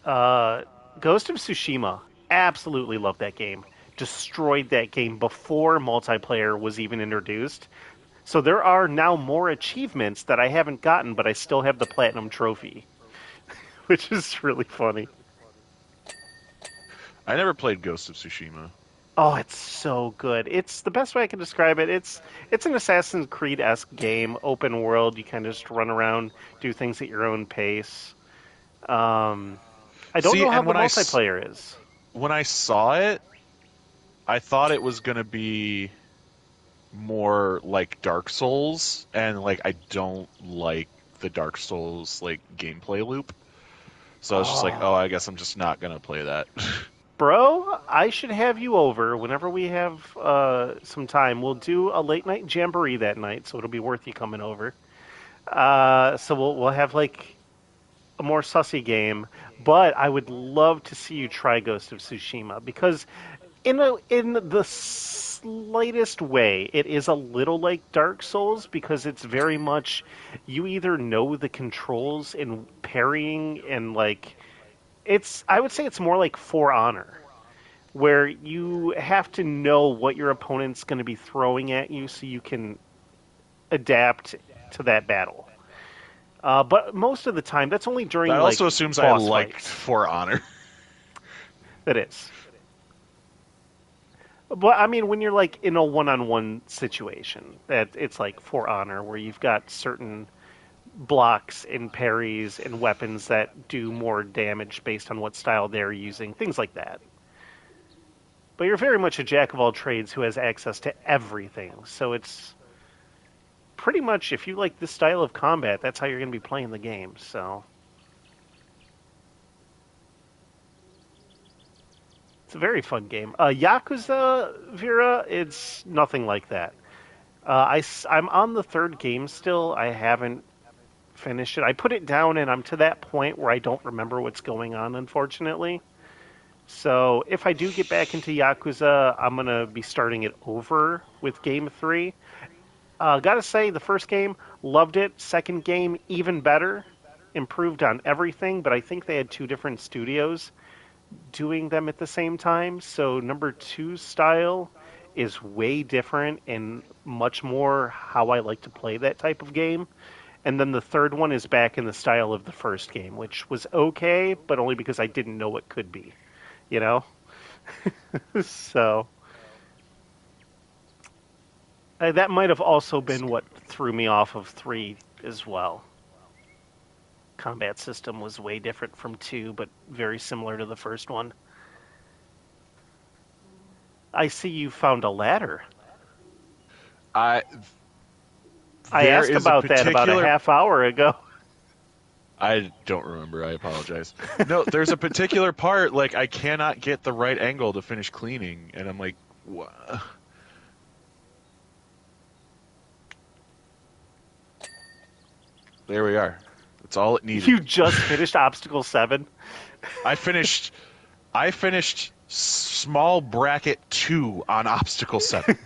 Uh, Ghost of Tsushima. Absolutely love that game. Destroyed that game before multiplayer was even introduced. So there are now more achievements that I haven't gotten, but I still have the platinum trophy, which is really funny. I never played Ghost of Tsushima. Oh, it's so good. It's the best way I can describe it. It's an Assassin's Creed-esque game, open world. You kind of just run around, do things at your own pace. I don't See, know how and the multiplayer is. when I saw it, I thought it was gonna be more like Dark Souls, and like I don't like the Dark Souls like gameplay loop. So I was just like, oh, Oh, I guess I'm just not gonna play that. bro, I should have you over whenever we have some time. We'll do a late night jamboree that night, so it'll be worth you coming over. So we'll have like a more sussy game, but I would love to see you try Ghost of Tsushima because in the slightest way, it is a little like Dark Souls because it's very much you either know the controls in parrying and like it's I would say it's more like For Honor where you have to know what your opponent's going to be throwing at you so you can adapt to that battle. But most of the time, that's only during That like also assumes I boss liked fights. For Honor. That is. But I mean, when you're like in a one-on-one situation, that it's like For Honor, where you've got certain blocks and parries and weapons that do more damage based on what style they're using, things like that. But you're very much a jack of all trades who has access to everything. So it's pretty much if you like this style of combat, that's how you're going to be playing the game. So it's a very fun game. Yakuza Vera, it's nothing like that. I'm on the third game still. I haven't finished it. I put it down and I'm to that point where I don't remember what's going on, unfortunately. So if I do get back into Yakuza, I'm going to be starting it over with Game 3. Gotta say, the first game, loved it. Second game, even better. Improved on everything, but I think they had two different studios doing them at the same time. So number two's style is way different and much more how I like to play that type of game. And then the third one is back in the style of the first game, which was okay, but only because I didn't know it could be, you know? So that might have also been what threw me off of 3 as well. Combat system was way different from 2, but very similar to the first one. I see you found a ladder. I I there asked is a about that about a particular half hour ago. I don't remember. I apologize. No, there's a particular part like I cannot get the right angle to finish cleaning, and I'm like, what? There we are. That's all it needed. You just finished Obstacle 7? I finished. I finished small bracket 2 on obstacle 7.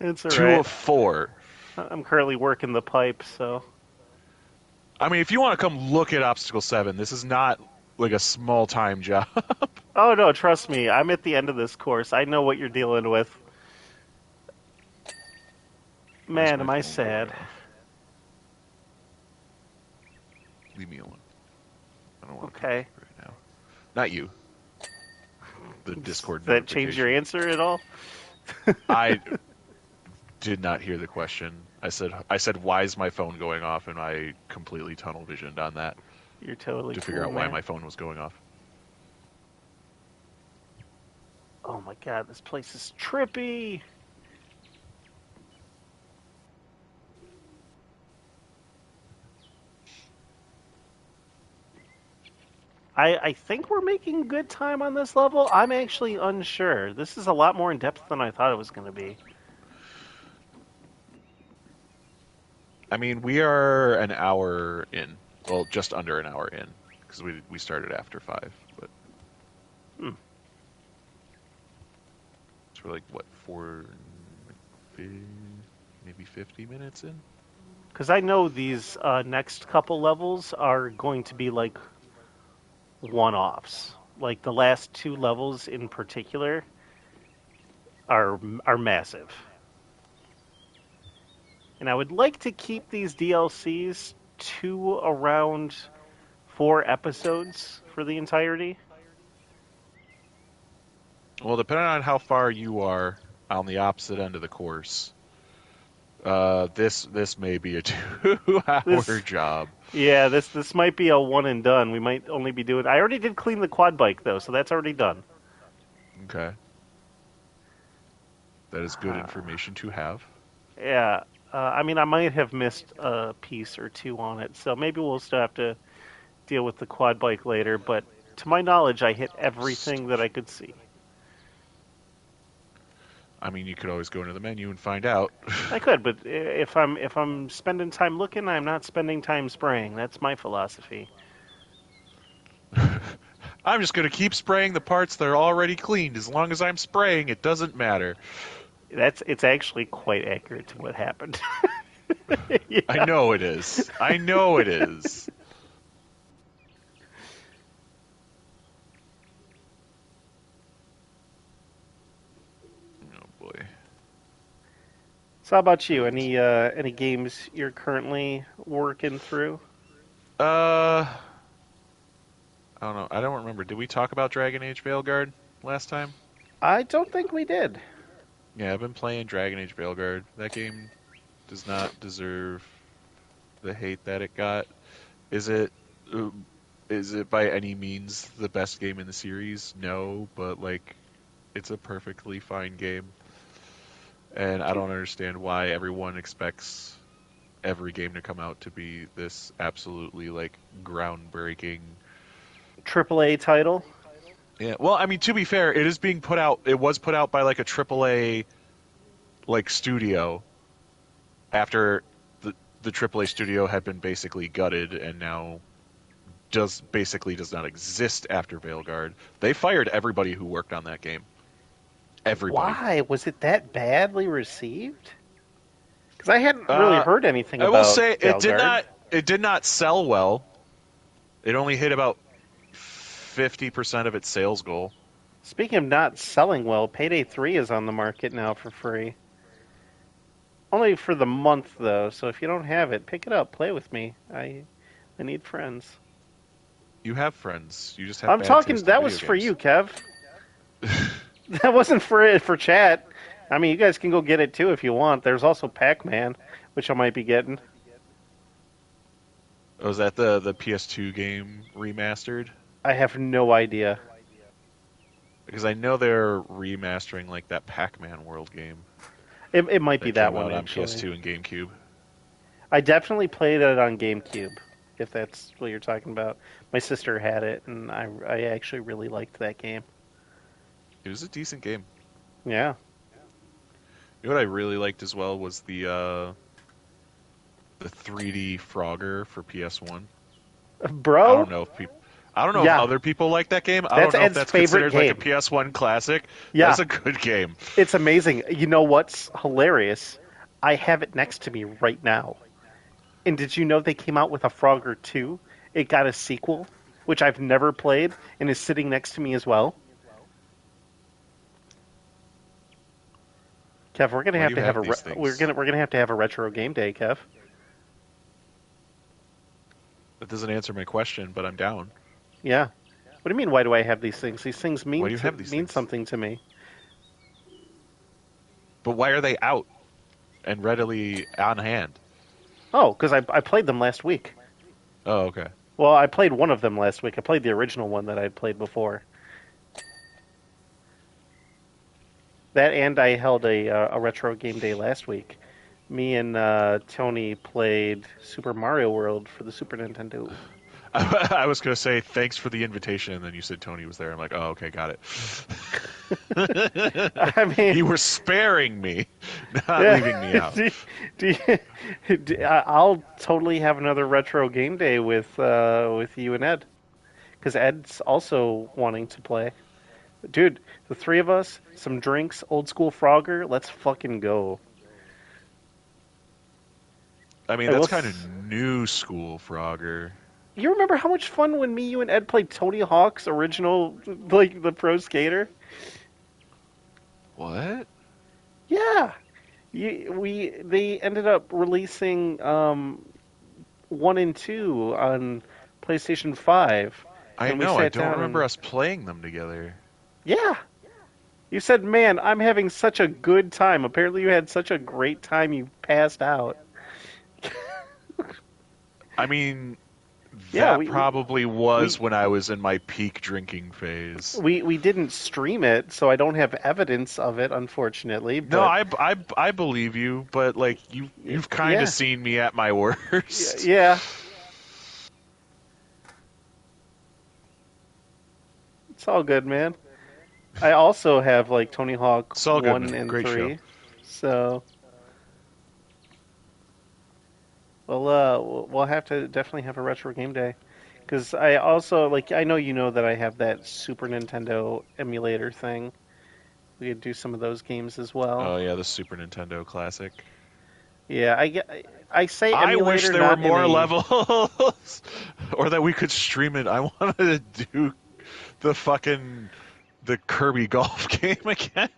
It's all 2 right. of 4. I'm currently working the pipe, so. I mean, if you want to come look at obstacle 7, this is not like a small time job. Oh no, trust me, I'm at the end of this course. I know what you're dealing with. Why is Man, my am I phone going sad. off? Leave me alone. I don't want to Okay. talk right now. Not you. The Does Discord that change your notification. answer at all? I did not hear the question. I said why is my phone going off, and I completely tunnel visioned on that You're totally to figure cool, out why man. my phone was going off. Oh my god, this place is trippy. I think we're making good time on this level. I'm actually unsure. This is a lot more in depth than I thought it was going to be. I mean, we are an hour in. Well, just under an hour in because we started after 5, but Hmm. so we're like what 4, maybe 50 minutes in. Because I know these next couple levels are going to be like one-offs. Like the last two levels in particular are massive. And I would like to keep these DLCs to around 4 episodes for the entirety. Well, depending on how far you are on the opposite end of the course, this may be a 2-hour This job. Yeah, this might be a one and done. We might only be doing. I already did clean the quad bike though, so that's already done. Okay, that is good information to have. Yeah, I mean I might have missed a piece or two on it, so maybe we'll still have to deal with the quad bike later. But to my knowledge, I hit everything that I could see. I mean, you could always go into the menu and find out. I could, but if I'm spending time looking, I'm not spending time spraying. That's my philosophy. I'm just going to keep spraying the parts that are already cleaned. As long as I'm spraying, it doesn't matter. It's actually quite accurate to what happened. I Yeah. know it is. I know it is. Oh boy. So how about you? Any games you're currently working through? Uh, I don't know. I don't remember. Did we talk about Dragon Age Veilguard last time? I don't think we did. Yeah, I've been playing Dragon Age Veilguard. That game does not deserve the hate that it got. Is it uh, is it by any means the best game in the series? No, but like it's a perfectly fine game, and I don't understand why everyone expects every game to come out to be this absolutely like groundbreaking. AAA title. Yeah, well, I mean, to be fair, it is being put out. It was put out by like a AAA like studio after the AAA studio had been basically gutted and now does not exist after Veilguard. They fired everybody who worked on that game. Everybody. Why was it that badly received? Because I hadn't really Uh, heard anything I will about say Valgard. it did not sell well. It only hit about 50% of its sales goal. Speaking of not selling well, Payday 3 is on the market now for free. Only for the month though, so if you don't have it, pick it up, play with me. I need friends. You have friends. You just have I'm bad talking taste in that video was for games. you, Kev. That wasn't for chat. I mean, you guys can go get it too if you want. There's also Pac-Man, which I might be getting. Was that the PS2 game remastered? I have no idea. Because I know they're remastering like that Pac-Man World game It might be that that came one out on actually. PS2 and GameCube. I definitely played it on GameCube, if that's what you're talking about. My sister had it, and I actually really liked that game. It was a decent game. Yeah, You know what I really liked as well was the 3D Frogger for PS1. I bro. don't know if people I don't know if Yeah, other people like that game. I that's don't know if Ed's that's favorite considered like a game. PS1 classic. Yeah, That's a good game. it's amazing. You know what's hilarious? I have it next to me right now. And did you know they came out with a Frogger 2? It got a sequel, which I've never played, and is sitting next to me as well. Kev, we're gonna Why do have you to have have a these things? we're gonna have to have a retro game day, Kev. That doesn't answer my question, but I'm down. Yeah. What do you mean? Why do I have these things? These things Why do you have these mean things? something to me. But why are they out and readily on hand? Oh, because I played them last week. Oh, okay. Well, I played one of them last week. I played the original one that I had played before. That and I held a retro game day last week. Me and Tony played Super Mario World for the Super Nintendo. I was gonna say thanks for the invitation, and then you said Tony was there. I'm like, oh, okay, got it. I mean, You were sparing me, not yeah, leaving me out. I'll totally have another retro game day with you and Ed, because Ed's also wanting to play. Dude, the three of us, some drinks, old school Frogger. Let's fucking go. I mean, I will. that's kind of new school, Frogger. You remember how much fun when me, you, and Ed played Tony Hawk's original, like the Pro Skater? What? Yeah, they ended up releasing 1 and 2 on PlayStation 5, I and we know. I sat don't down remember and us playing them together. yeah. You said, "Man, I'm having such a good time." Apparently, you had such a great time, you passed out. I mean, Yeah, that probably was we when I was in my peak drinking phase. we didn't stream it, so I don't have evidence of it, unfortunately. No, But I believe you, but like you've kind of yeah, seen me at my worst. yeah, it's all good, man. I also have like Tony Hawk It's all good, one man. and Great show. three, so we'll have to definitely have a retro game day. Because I also like I know you know that I have that Super Nintendo emulator thing. We could do some of those games as well. Oh yeah, the Super Nintendo classic. Yeah, I say I wish emulator, there were not in more a. levels, or that we could stream it. I wanted to do the fucking the Kirby golf game again.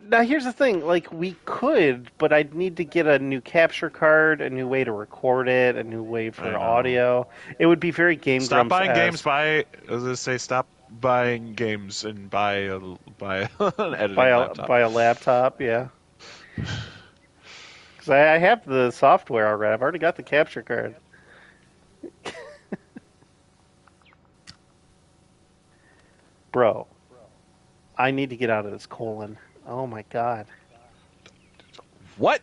Now here's the thing, like we could, but I'd need to get a new capture card, a new way to record it, a new way I for know. audio. It would be very Game Stop Grumps buying games. esque. Buy. I was gonna say stop buying games and buy an Buy editing a laptop. buy a laptop, yeah. Because I have the software already. I've already got the capture card. Bro, I need to get out of this colon. Oh my god. What?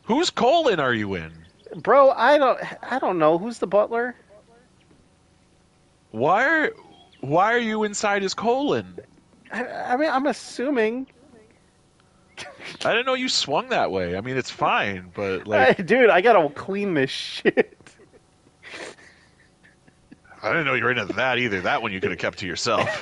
Whose colon are you in? Bro, I don't know who's the butler. Why are why are you inside his colon? I mean, I'm assuming. I didn't know you swung that way. I mean, it's fine, but like, Dude, I gotta clean this shit. I didn't know you were into that either. That one you could have kept to yourself.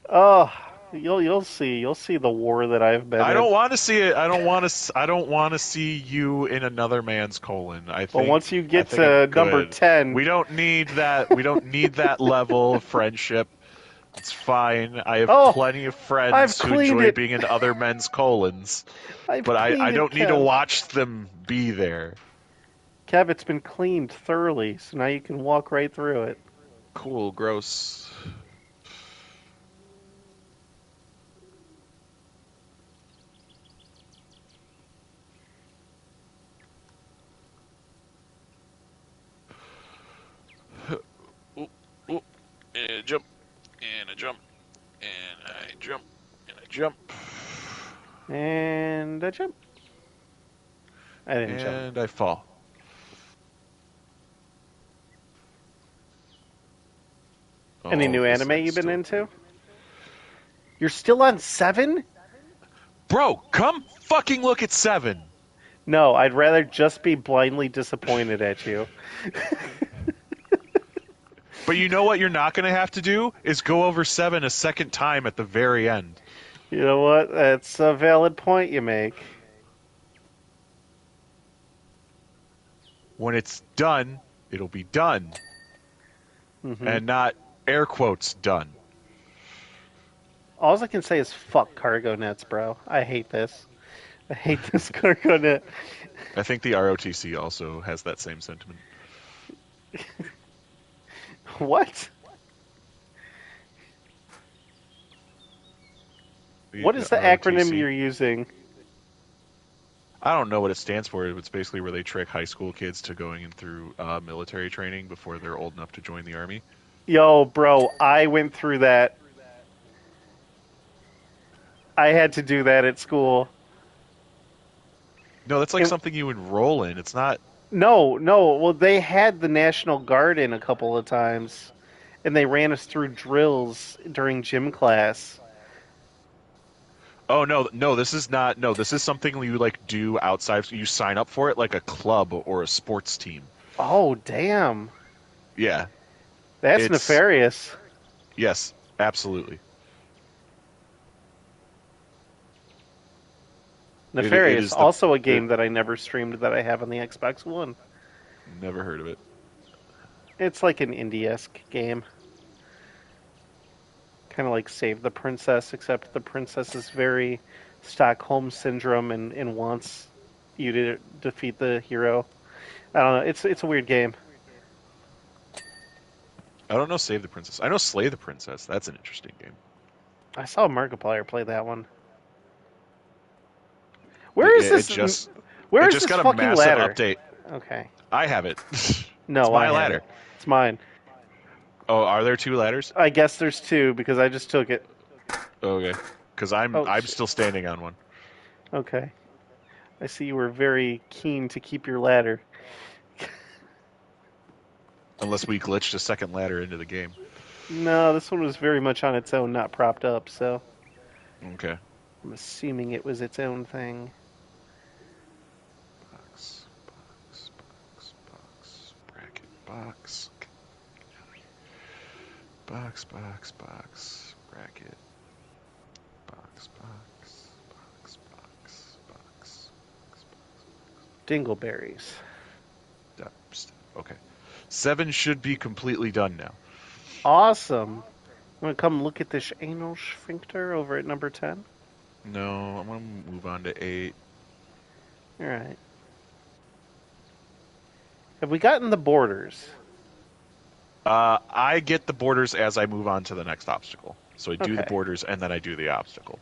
Oh, you'll see. You'll see the war that I've been I in. don't want to see it. I don't want to. I don't want to see you in another man's colon. But once you I get think I'm to number good. 10, We don't need that. We don't need that level of friendship. It's fine. I have oh, plenty of I've friends who cleaned enjoy it. being in other men's colons, I've but I cleaned it, don't need to Kev. watch them be there. Kev, it's been cleaned thoroughly, so now you can walk right through it. Cool, gross. Ooh, ooh, and a jump, and a jump, and I jump, and I jump, And I jump. I didn't jump. and I fall. Any Oh, new this anime thing's you've been still into? You're still on 7? Bro, come fucking look at 7. No, I'd rather just be blindly disappointed at you. But you know what you're not going to have to do is go over 7 a second time at the very end. You know what? That's a valid point you make. When it's done, it'll be done, Hmm. and not air quotes done. All I can say is fuck cargo nets, bro. I hate this. I hate this cargo net. I think the ROTC also has that same sentiment. What? The What is the acronym ROTC. you're using? I don't know what it stands for. It's basically where they trick high school kids to going in through military training before they're old enough to join the army. Yo, bro, I went through that. I had to do that at school. No, that's like It, something you enroll in. It's not. no, no. Well, they had the National Guard in a couple of times, and they ran us through drills during gym class. Oh no, no, this is not. No, this is something you like do outside. You sign up for it like a club or a sports team. Oh, damn. Yeah, That's it's nefarious. yes, absolutely. It Nefarious. is the. Also a It, game that I never streamed that I have on the Xbox One. never heard of it. It's like an indie-esque game. Kind of like Save the Princess, except the princess is very Stockholm syndrome and wants you to defeat the hero. I don't know. It's a weird game. I don't know. Save the Princess. I know Slay the Princess. That's an interesting game. I saw Markiplier play that one. Where is It, this? just Where it is just this got a fucking massive ladder? update. Okay. I have it. It's No, I my have ladder. it. It's mine. Oh, are there 2 ladders? I guess there's 2 because I just took it. Okay, because I'm Oh I'm shit. still standing on one. Okay. I see you were very keen to keep your ladder. Unless we glitched a second ladder into the game. No, this one was very much on its own, not propped up, so Okay. I'm assuming it was its own thing. Box. box. Box, box, box. Bracket. Box, box, box, box, box. Dingleberries. Okay. 7 should be completely done now. Awesome. Want to come look at this anal sphincter over at number 10? No, I'm going to move on to 8. All right. Have we gotten the borders? I get the borders as I move on to the next obstacle. So I do the Okay. borders and then I do the obstacle.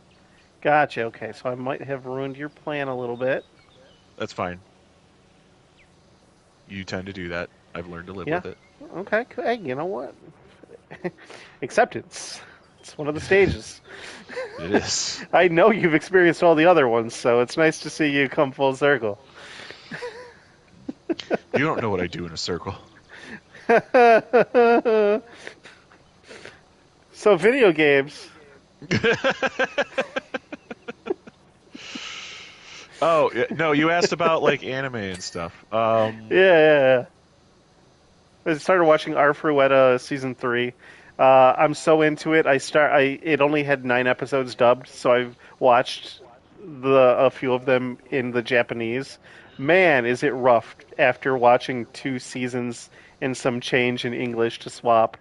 Gotcha. Okay, so I might have ruined your plan a little bit. That's fine. You tend to do that. I've learned to live Yeah. with it. Okay. Hey, you know what? Acceptance. It's one of the stages. It is. I know you've experienced all the other ones, so it's nice to see you come full circle. You don't know what I do in a circle. So, video games. Oh, no, you asked about like anime and stuff. Yeah. I started watching Our Fruetta season 3. I'm so into it. It only had 9 episodes dubbed, so I've watched a few of them in the Japanese. Man, is it rough after watching 2 seasons and some change in English to swap.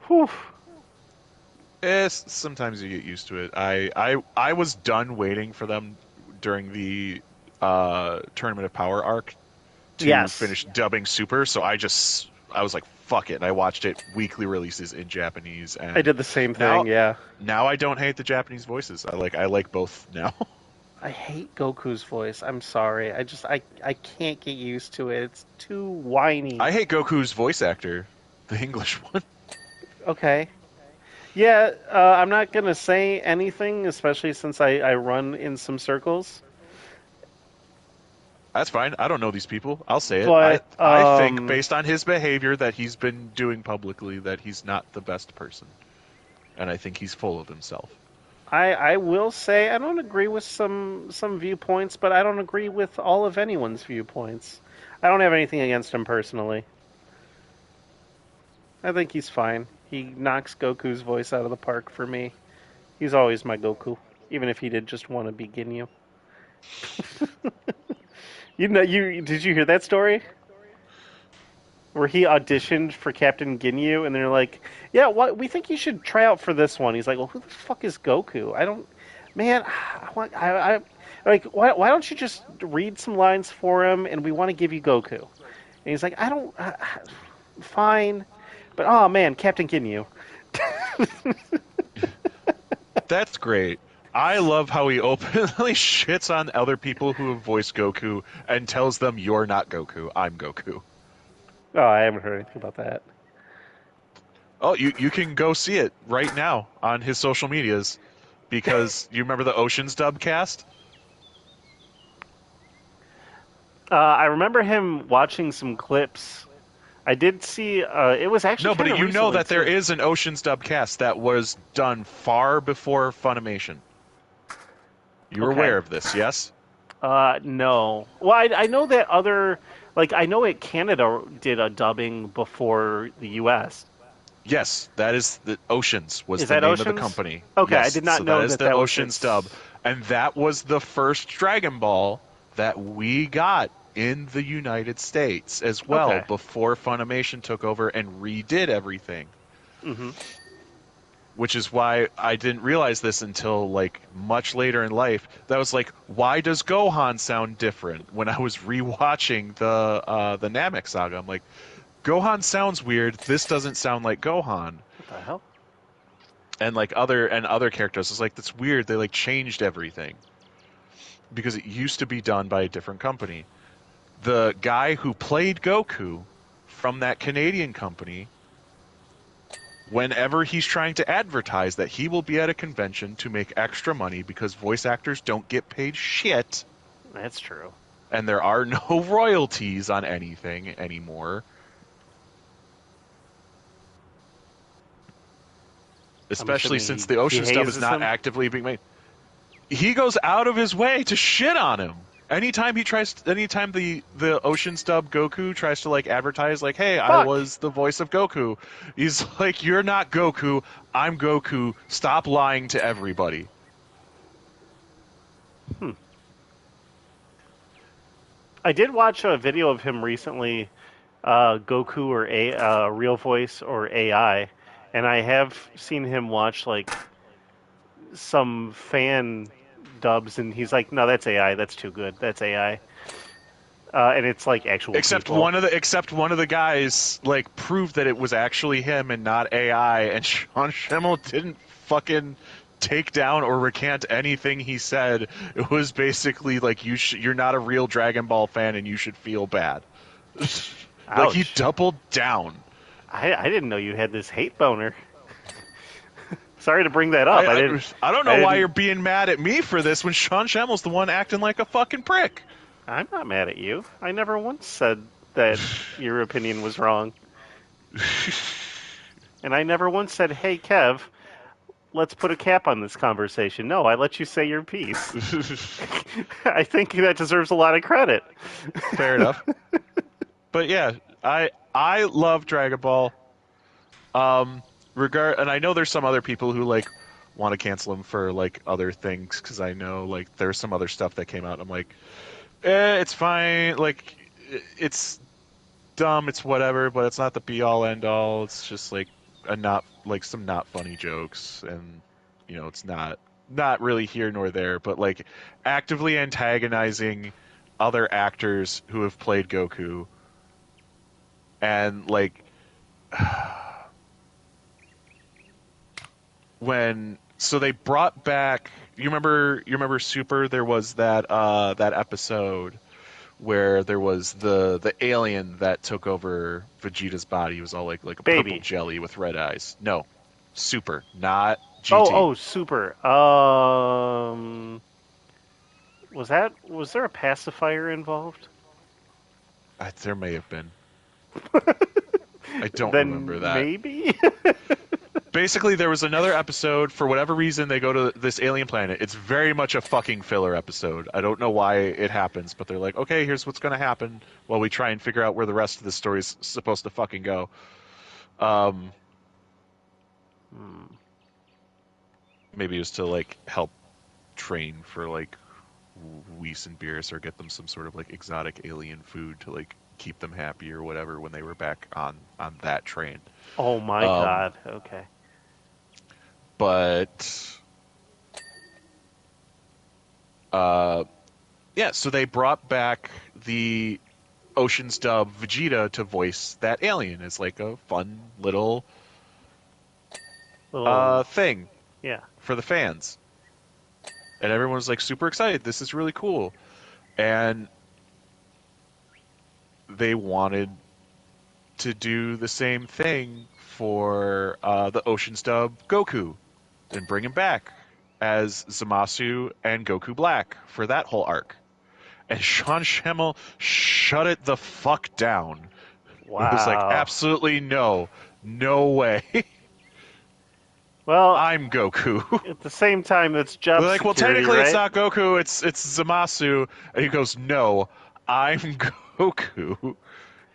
Whew. Sometimes you get used to it. I was done waiting for them during the Tournament of Power arc to Yes, finish dubbing Super, so I was like, fuck it. And I watched it weekly releases in Japanese, I and did the same now thing. Yeah, now I don't hate the Japanese voices. I like both now. I hate Goku's voice. I'm sorry. I can't get used to it. It's too whiny. I hate Goku's voice actor, the English one. Okay. Yeah, I'm not gonna say anything, especially since I run in some circles. That's fine. I don't know these people. I'll say it. I But I think based on his behavior that he's been doing publicly that he's not the best person, and I think he's full of himself. I will say I don't agree with some viewpoints, but I don't agree with all of anyone's viewpoints. I don't have anything against him personally. I think he's fine. He knocks Goku's voice out of the park for me. He's always my Goku, even if he did just want to be Ginyu. You did you hear that story where he auditioned for Captain Ginyu, and they're like, "Yeah, what we think you should try out for this one." He's like, "Well, who the fuck is Goku? I don't, man, I like why don't you just read some lines for him, and we want to give you Goku." And he's like, "I don't, fine, but oh man, Captain Ginyu." That's great. I love how he openly shits on other people who have voiced Goku and tells them, "You're not Goku. I'm Goku." Oh, I haven't heard anything about that. Oh, you can go see it right now on his social medias because you remember the Oceans dub cast? I remember him watching some clips. I did see. It was actually No, but kind of you know recently that there too. is an Oceans dub cast that was done far before Funimation. You're Okay. aware of this, yes? No. Well, I know that I know it Canada did a dubbing before the U.S. Yes, that is the Oceans was Is the that name of the Oceans? company. Okay, I Yes, did not so that know is that the that was Oceans dub, its. and that was the first Dragon Ball that we got in the United States as well Okay. before Funimation took over and redid everything. Mm-hmm. Which is why I didn't realize this until like much later in life. That was like, why does Gohan sound different? When I was rewatching the Namek saga, I'm like, Gohan sounds weird. This doesn't sound like Gohan. What the hell? And like other characters, it's like that's weird. They like changed everything because it used to be done by a different company. The guy who played Goku from that Canadian company, whenever he's trying to advertise that he will be at a convention to make extra money because voice actors don't get paid shit That's true. and there are no royalties on anything anymore, I'm especially assuming since the he ocean stuff is hazes not him. actively being made. He goes out of his way to shit on him. Anytime the Ocean's Dub Goku tries to like advertise like, "Hey, I Fuck. was the voice of Goku," he's like, "You're not Goku. I'm Goku. Stop lying to everybody." Hmm. I did watch a video of him recently, Goku or real voice or AI, and I have seen him watch like some fan dubs, and he's like, "No, that's AI. That's too good. That's AI." And it's like actual people. Except one of the guys like proved that it was actually him and not AI, and Sean Schemmel didn't fucking take down or recant anything he said. It was basically like you're not a real Dragon Ball fan and you should feel bad. Like he Ouch. doubled down. I didn't know you had this hate boner. Sorry to bring that up. I, I I didn't. I don't I know why you're didn't. being mad at me for this when Sean Schemmel's the one acting like a fucking prick. I'm not mad at you. I never once said that your opinion was wrong, and I never once said, "Hey, Kev, let's put a cap on this conversation." No, I let you say your piece. I think that deserves a lot of credit. Fair enough. But yeah, I love Dragon Ball. And I know there's some other people who like want to cancel him for like other things because I know like there's some other stuff that came out. I'm like, it's fine. Like, it's dumb. It's whatever, but it's not the be all end all. It's just like a not like some not funny jokes, and it's not really here nor there. But like actively antagonizing other actors who have played Goku and like when so they brought back you remember Super, there was that episode where there was the alien that took over Vegeta's body. He was all like a purple Baby. jelly with red eyes. No, Super, not Oh, GT. oh, super. Was there a pacifier involved? There may have been. I don't remember Then that. maybe. Basically, there was another episode. For whatever reason, they go to this alien planet. It's very much a fucking filler episode. I don't know why it happens, but they're like, okay, here's what's going to happen while we try and figure out where the rest of the story's supposed to fucking go. Um, Hmm. Maybe it was to like help train for like Whis and Beerus or get them some sort of like exotic alien food to like keep them happy or whatever when they were back on that train. Oh my Um, God. Okay. but uh, yeah, so they brought back the Ocean's Dub Vegeta to voice that alien as like a fun little Little. thing Yeah. for the fans, and everyone was like super excited. This is really cool, and they wanted to do the same thing for the Ocean's Dub Goku and bring him back as Zamasu and Goku Black for that whole arc. And Sean Schemmel shut it the fuck down. It was like, Wow. absolutely no, no way. Well, I'm Goku. at the same time, it's They're job like, well, security, technically it's right? not Goku, it's Zamasu. And he goes, no, I'm Goku.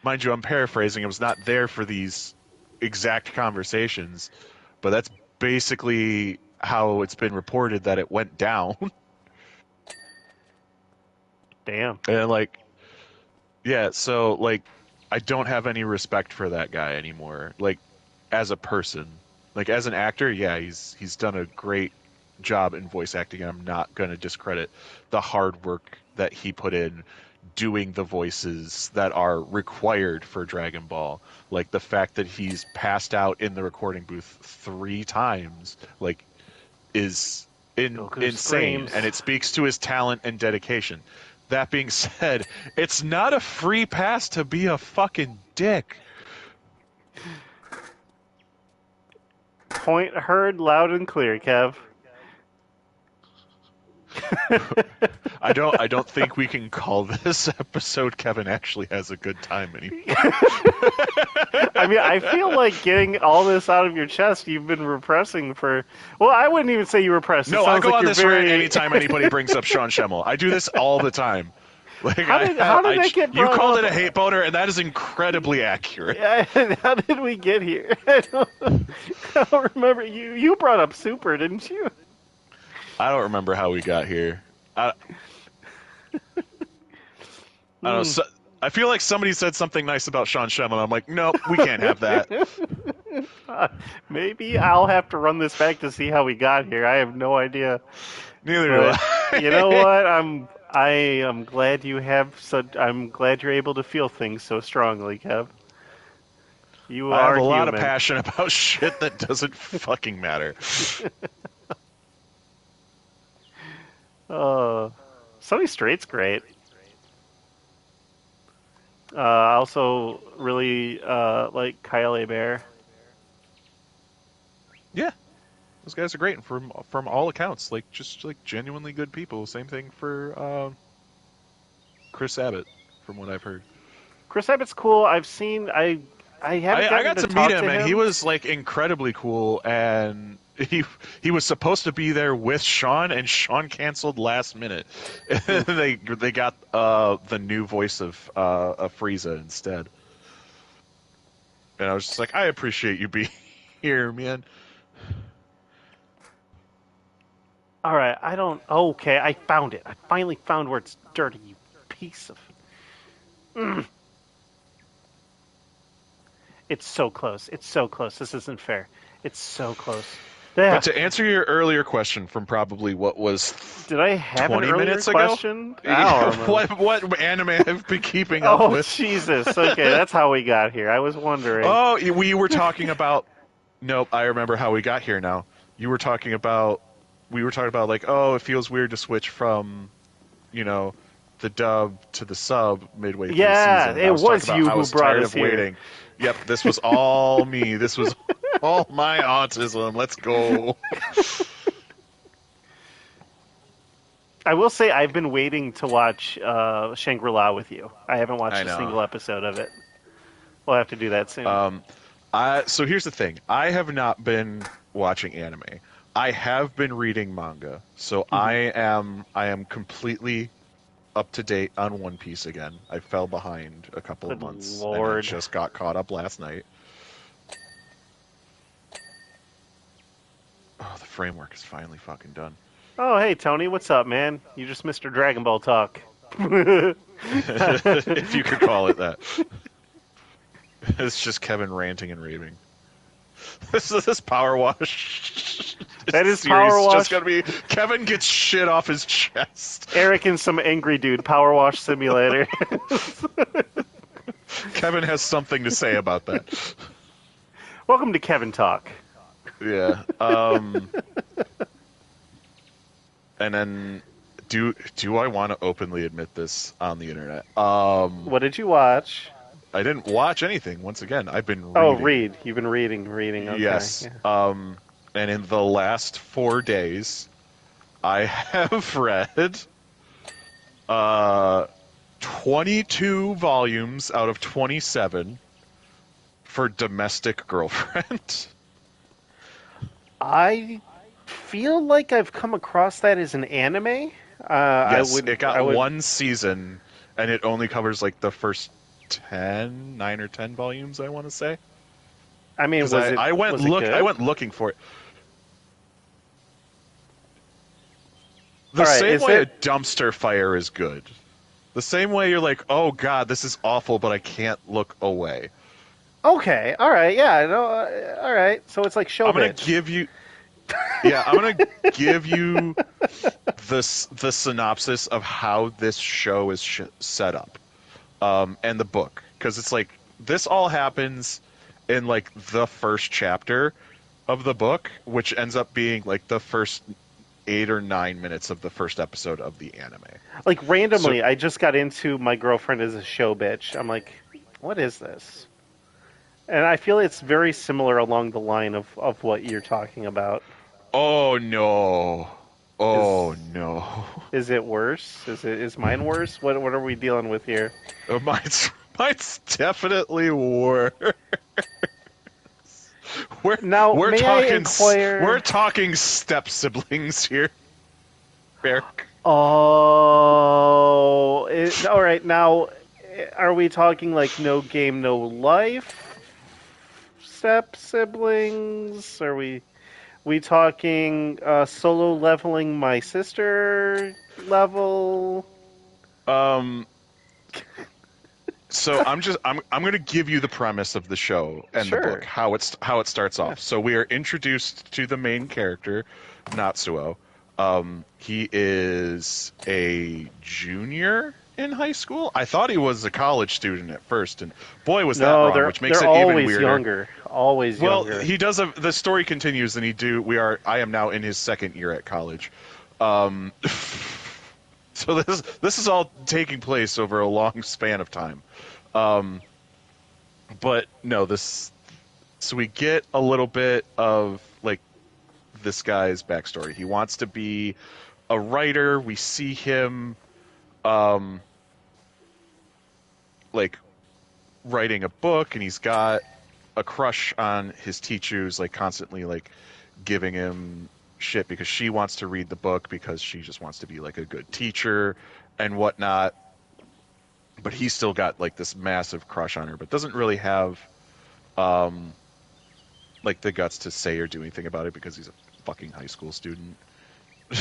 Mind you, I'm paraphrasing. I was not there for these exact conversations, but that's basically how it's been reported that it went down. Damn. And like, yeah, so like, I don't have any respect for that guy anymore. Like, as a person, like as an actor, yeah, he's done a great job in voice acting, and I'm not going to discredit the hard work that he put in doing the voices that are required for Dragon Ball. Like the fact that he's passed out in the recording booth 3 times, like, is Goku insane, screams. and it speaks to his talent and dedication. That being said, it's not a free pass to be a fucking dick. Point heard loud and clear, Kev. I don't think we can call this episode Kevin actually has a good time anymore. I mean, I feel like getting all this out of your chest, you've been repressing for. Well, I wouldn't even say you repress. It No, I sounds go like on you're this rant very. anytime anybody brings up Sean Schemmel. I do this all the time. Like how did that get you brought called up? it a hate boner, and that is incredibly accurate. How did we get here? I don't remember. You brought up Super, didn't you? I don't remember how we got here. I I don't know. Hmm. So, I feel like somebody said something nice about Sean Shyamalan. I'm like, nope, we can't have that. Maybe I'll have to run this back to see how we got here. I have no idea. Neither do But you know I. what? I am glad you have such. I'm glad you're able to feel things so strongly, Kev. You I have are a lot of human. passion about shit that doesn't fucking matter. Uh, Sonny Straight's great. I also really like Kyle Bear. Yeah, those guys are great, and from all accounts, like just like genuinely good people. Same thing for Chris Abbott, from what I've heard. Chris Abbott's cool. I haven't I gotten got to to meet talk to him, and he him. was like incredibly cool, and he was supposed to be there with Sean, and Sean canceled last minute. Hmm. They got the new voice of Frieza instead, and I was just like, I appreciate you being here, man. All right, I don't. Okay, I found it. I finally found where it's dirty. You piece of. Mm. It's so close. It's so close. This isn't fair. It's so close. But Yeah. to answer your earlier question from probably what was Did I have an 20 earlier minutes ago, question? I don't remember. what anime I've been keeping up Oh with? Jesus. Okay, that's how we got here. I was wondering. Oh, we were talking about. Nope, I remember how we got here now. You were talking about. We were talking about like, oh, it feels weird to switch from, you know, the dub to the sub midway through the Yeah, season. And I it was talking was about you how I who was brought tired us of here. waiting. Yep, this was all me. This was all my autism. Let's go. I will say I've been waiting to watch Shangri-La with you. I haven't watched I a know. single episode of it. We'll have to do that soon. Um, so here's the thing. I have not been watching anime. I have been reading manga. So Hmm. I am completely up to date on One Piece again. I fell behind a couple of Good months and I Lord. just got caught up last night. Oh, the framework is finally fucking done. Oh, hey, Tony, what's up, man? You just missed our Dragon Ball talk. If you could call it that. It's just Kevin ranting and raving. This power wash That is series is just Powerwash. gonna be Kevin gets shit off his chest. Eric and some angry dude. Powerwash Simulator. Kevin has something to say about that. Welcome to Kevin Talk. Yeah. And then do I want to openly admit this on the internet? What did you watch? I didn't watch anything. Once again, I've been Oh, reading. read. You've been reading. Okay. Yes. Yeah. And in the last 4 days, I have read 22 volumes out of 27 for Domestic Girlfriend. I feel like I've come across that as an anime. Yes, it got one season, and it only covers like the first 9 or 10 volumes, I want to say. I mean, Because was it? I went Was it good? I went looking for it. The All right, same is way it? a dumpster fire is good. The same way you're like, oh god, this is awful, but I can't look away. Okay. All right. Yeah. No. All right. So it's like show I'm gonna bitch. give you, yeah, I'm gonna give you the synopsis of how this show is set up, and the book, because it's like this all happens in like the first chapter of the book, which ends up being like the first 8 or 9 minutes of the first episode of the anime. Like So, randomly, I just got into My Girlfriend is a Show Bitch. I'm like, what is this? And I feel it's very similar along the line of what you're talking about. oh no, oh Is no, is it worse? Is mine worse? What are we dealing with here? mine's definitely worse. Now, We're may I talking inquire? we're talking step siblings here, Eric. Oh, all right. Now, are we talking like no game, no life step siblings? Are we talking solo leveling my sister level? Um, so I'm going to give you the premise of the show and the book, Sure. how it starts Yeah. off. So we are introduced to the main character, Natsuo. He is a junior in high school. I thought he was a college student at first, and boy was that No, wrong, they're which makes they're it even always weirder. younger. Always Well, younger. he does. The story continues, and I am now in his second year at college. Um, so this is all taking place over a long span of time. Um, but no, this so we get a little bit of like this guy's backstory. He wants to be a writer. We see him um, like writing a book, and he's got a crush on his teacher who's like constantly like giving him shit because she wants to read the book because she just wants to be like a good teacher and whatnot. But he's still got like this massive crush on her, but doesn't really have um like the guts to say or do anything about it because he's a fucking high school student and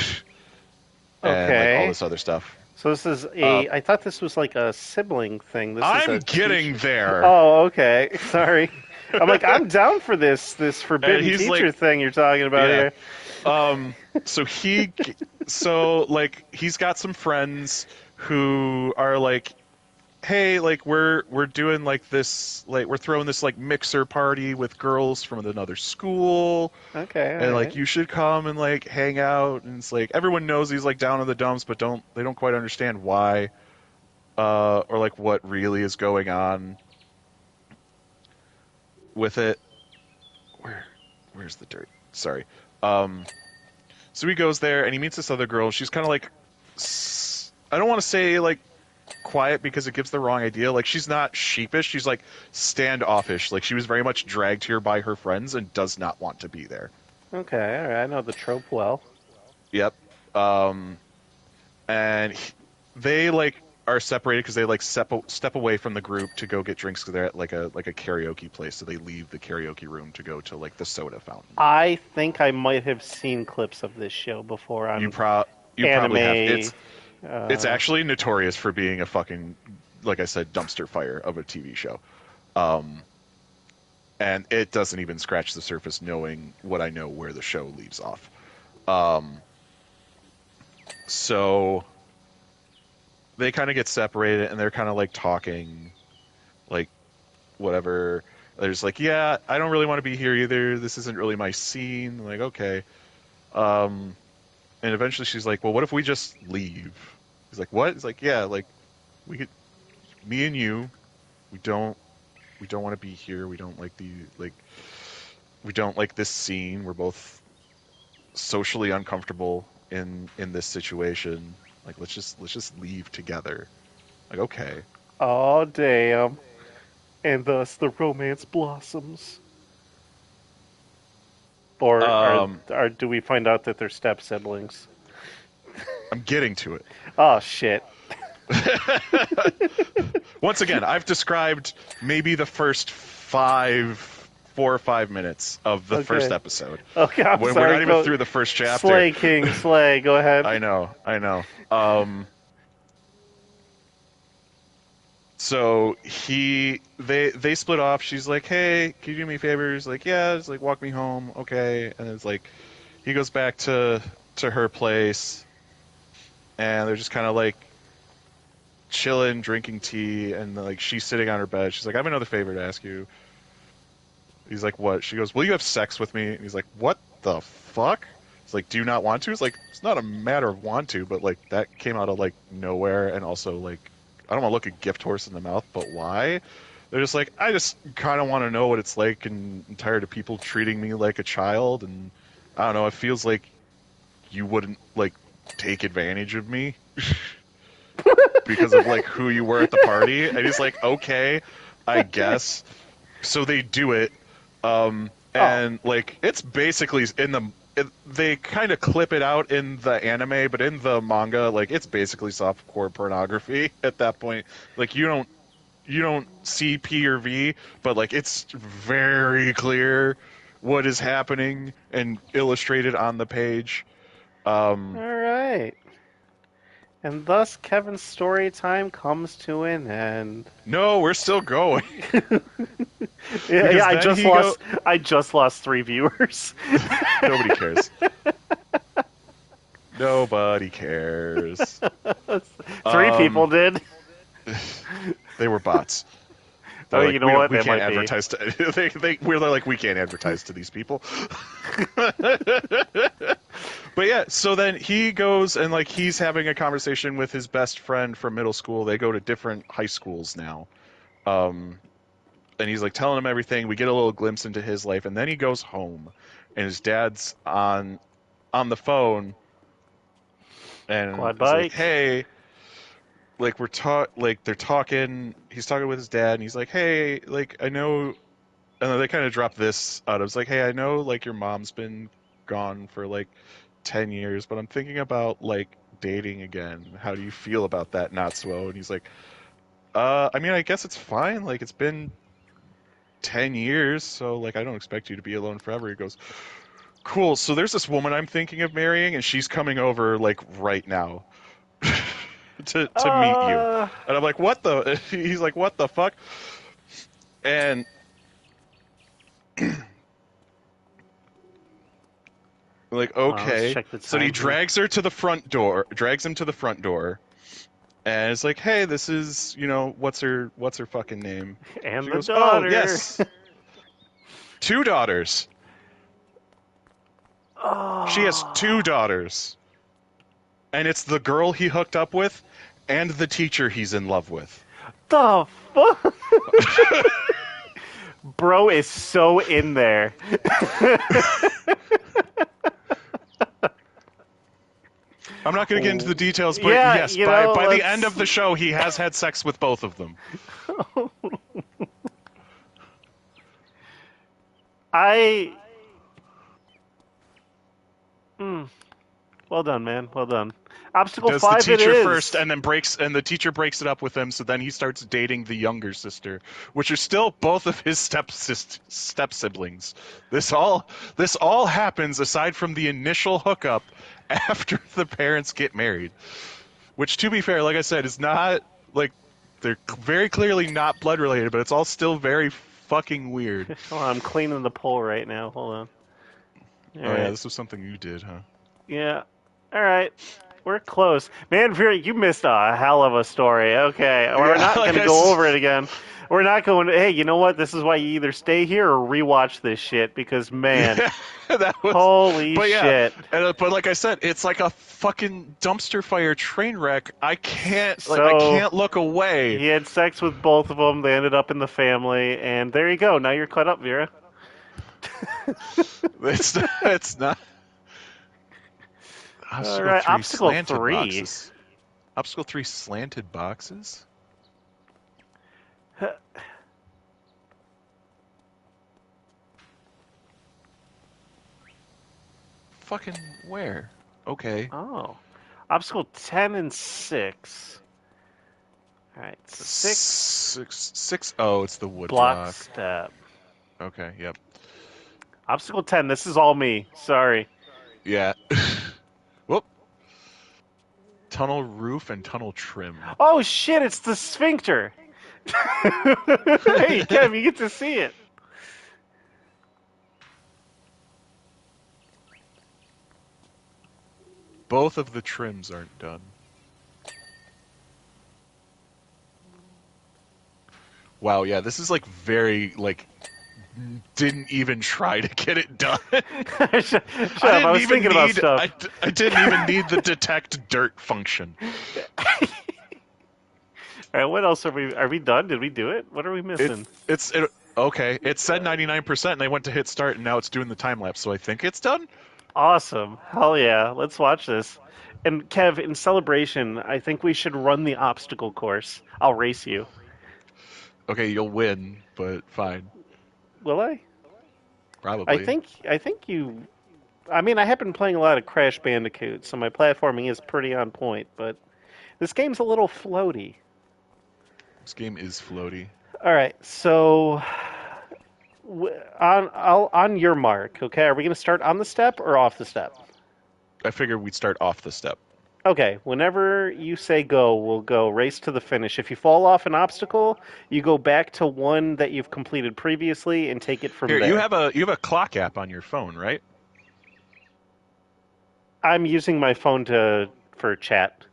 like all Okay. this other stuff. So this is Uh, a. I thought this was like a sibling thing. This is I'm a getting teacher. there, Oh, okay. Sorry. I'm like I'm down for this and forbidden he's teacher like, thing you're talking about yeah. here. So so like he's got some friends who are like, hey, like we're doing like this, like we're throwing this like mixer party with girls from another school, Okay, all and like right. you should come and like hang out. And it's like everyone knows he's like down in the dumps, but they don't quite understand why, or like what really is going on with it. Where where's the dirt? Sorry. Um, so he goes there and he meets this other girl. She's kind of like, I don't want to say like quiet because it gives the wrong idea. Like she's not sheepish, she's like standoffish. Like she was very much dragged here by her friends and does not want to be there. Okay, all right. I know the trope well. Yep. Um, and they like are separated because they like step away from the group to go get drinks because they're at like a karaoke place. So they leave the karaoke room to go to like the soda fountain. I think I might have seen clips of this show before You on pro you probably have. anime. It's Uh, actually notorious for being a fucking, like I said, dumpster fire of a TV show. Um, and it doesn't even scratch the surface knowing what I know where the show leaves off. Um, so they kind of get separated and they're kind of like talking, like whatever. They're just like, yeah, I don't really want to be here either. This isn't really my scene. I'm like, okay. Um, and eventually she's like, well, what if we just leave? He's like, what? He's like, yeah, like we could, me and you, we don't we don't want to be here. We don't like the like we don't like this scene. We're both socially uncomfortable in this situation. Like let's just leave together. Like okay. oh damn! And thus the romance blossoms. Or Um are do we find out that they're step siblings? I'm getting to it. Oh shit. Once again, I've described maybe the first 4 or 5 minutes of the first Okay. episode. Okay, I'm We're sorry. not even Go. through the first chapter. Slay King, slay. Go ahead. I know, I know. So they split off. She's like, "Hey, can you do me a favor?" He's like, "Yeah." It's like, "Walk me home, okay?" And it's like he goes back to her place, and they're just kind of like chilling, drinking tea, and like she's sitting on her bed. She's like, "I have another favor to ask you." He's like, "What?" She goes, "Will you have sex with me?" And he's like, "What the fuck?" It's like, "Do you not want to?" It's like, it's not a matter of want to, but like that came out of like nowhere, and also like I don't want to look a gift horse in the mouth, but why? They're just like, I just kind of want to know what it's like, and I'm tired of people treating me like a child, and I don't know. It feels like you wouldn't like take advantage of me because of like who you were at the party. And he's like, okay, I guess. So they do it, Oh, and like it's basically in the they kind of clip it out in the anime, but in the manga, like it's basically softcore pornography at that point. Like you don't see P or V, but like it's very clear what is happening and illustrated on the page. All Um, right. And thus Kevin's story time comes to an end. no, we're still going Yeah, yeah, because then he go. I just lost 3 viewers. Nobody cares. Nobody cares. 3 people Um, did. they were bots. Oh, They're like, you know what? we They can't might be. advertise to we're like we can't advertise to these people. But yeah, so then he goes and like he's having a conversation with his best friend from middle school. They go to different high schools now. Um, and he's like telling him everything. We get a little glimpse into his life, and then he goes home, and his dad's on the phone and Quad is like, bike. "Hey, like like they're talking. He's talking with his dad, and he's like, "Hey, like I know." And then they kind of drop this out. It's like, "Hey, I know like your mom's been gone for like 10 years, but I'm thinking about like dating again. How do you feel about that, Natsuo?" And he's like, I mean, I guess it's fine. Like it's been 10 years, so like I don't expect you to be alone forever." He goes, "Cool. So there's this woman I'm thinking of marrying, and she's coming over like right now to meet you." Uh, And I'm like, "What the?" He's like, "What the fuck?" And like, hold on, let's okay. check the So he time here. drags him to the front door, and it's like, "Hey, this is, what's her fucking name?" And She the goes, "Oh, daughter. yes, 2 daughters. She has two Oh, daughters, and it's the girl he hooked up with, and the teacher he's in love with." the fuck? Bro is so in there. I'm not going to get into the details, but Yeah, yes, you by know, by the end let's. of the show, he has had sex with both of them. I. Well done, man. Well done. He Obstacle does the 5 it teacher first, is. and then the teacher breaks it up with him. So then he starts dating the younger sister, which are still both of his step siblings. This all happens aside from the initial hookup after the parents get married. Which, to be fair, like I said, is not like they're very clearly not blood related, but it's all still very fucking weird. Hold on, I'm cleaning the pole right now. Hold on. All Oh yeah, right. this was something you did, huh? Yeah. All right. We're close. Man, Vera, you missed a hell of a story. Okay. We're Yeah, not going like to I go over s- it again. We're not going, hey, you know what? This is why you either stay here or rewatch this shit because, man, Yeah, that was, holy but yeah, shit. but like I said, it's like a fucking dumpster fire train wreck. I So, can't look away. he had sex with both of them. They ended up in the family. And there you go. Now you're caught up, Vera. It's not All obstacle right. three Obstacle slanted 3. boxes. Obstacle three slanted boxes. Fucking where? Okay, Oh. Obstacle 10 and 6. All right. 6 six. Oh, it's the wood block block. step. Okay, yep, Obstacle 10. This is all me. Sorry. yeah. Whoop. Tunnel roof and tunnel trim. Oh, shit. It's the sphincter. Hey, Kev, you get to see it. Both of the trims aren't done. Wow, yeah, this is like very like didn't even try to get it done. Shut up. I was thinking about stuff. I didn't even need the detect dirt function. All right, what else are we done? Did we do it? What are we It's missing? it okay. It said 99% and I went to hit start and now it's doing the time lapse, so I think it's done. Awesome. Hell yeah. Let's watch this. And Kev, in celebration, I think we should run the obstacle course. I'll race you. Okay, you'll win, but fine. Will I? Probably. I think you. I mean, I have been playing a lot of Crash Bandicoot, so my platforming is pretty on point, but this game's a little floaty. This game is floaty. All right, so on your mark, okay? Are we going to start on the step or off the step? I figured we'd start off the step. Okay, whenever you say go, we'll go race to the finish. If you fall off an obstacle, you go back to one that you've completed previously and take it from Here, there. you have a clock app on your phone, right? I'm using my phone to for chat,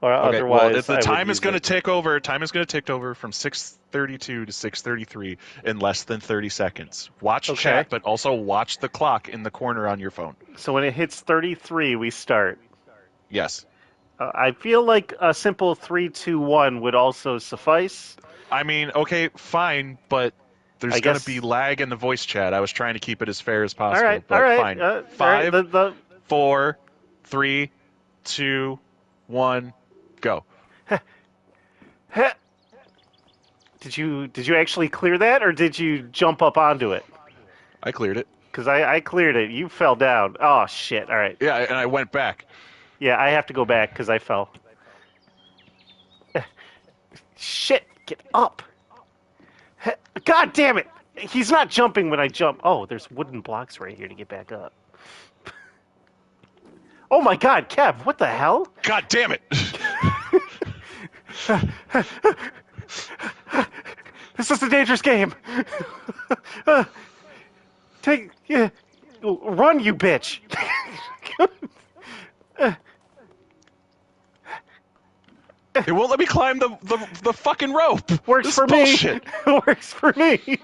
or Okay. Well, otherwise the I would time is use going to it. take over. Time is going to take over from 6:32 to 6:33 in less than 30 seconds. Watch Okay, chat, but also watch the clock in the corner on your phone. so when it hits 33, we start. Yes. I feel like a simple 3, 2, 1 would also suffice. I mean, okay, fine, but I there's going to be guess. lag in the voice chat. I was trying to keep it as fair as All right, possible, all but right, fine. all right. Five, The 4, 3, 2, 1, go. did you actually clear that, or did you jump up onto it? I cleared it. Because I cleared it. You fell down. Oh shit! All right. Yeah, and I went back. Yeah, I have to go back because I fell. Shit! Get up! God damn it! He's not jumping when I jump. Oh, there's wooden blocks right here to get back up. Oh my god, Kev, what the hell? God damn it! This is a dangerous game. Take, yeah, run, you bitch. It won't let me climb the fucking rope. Works This is for me. bullshit. Works for me.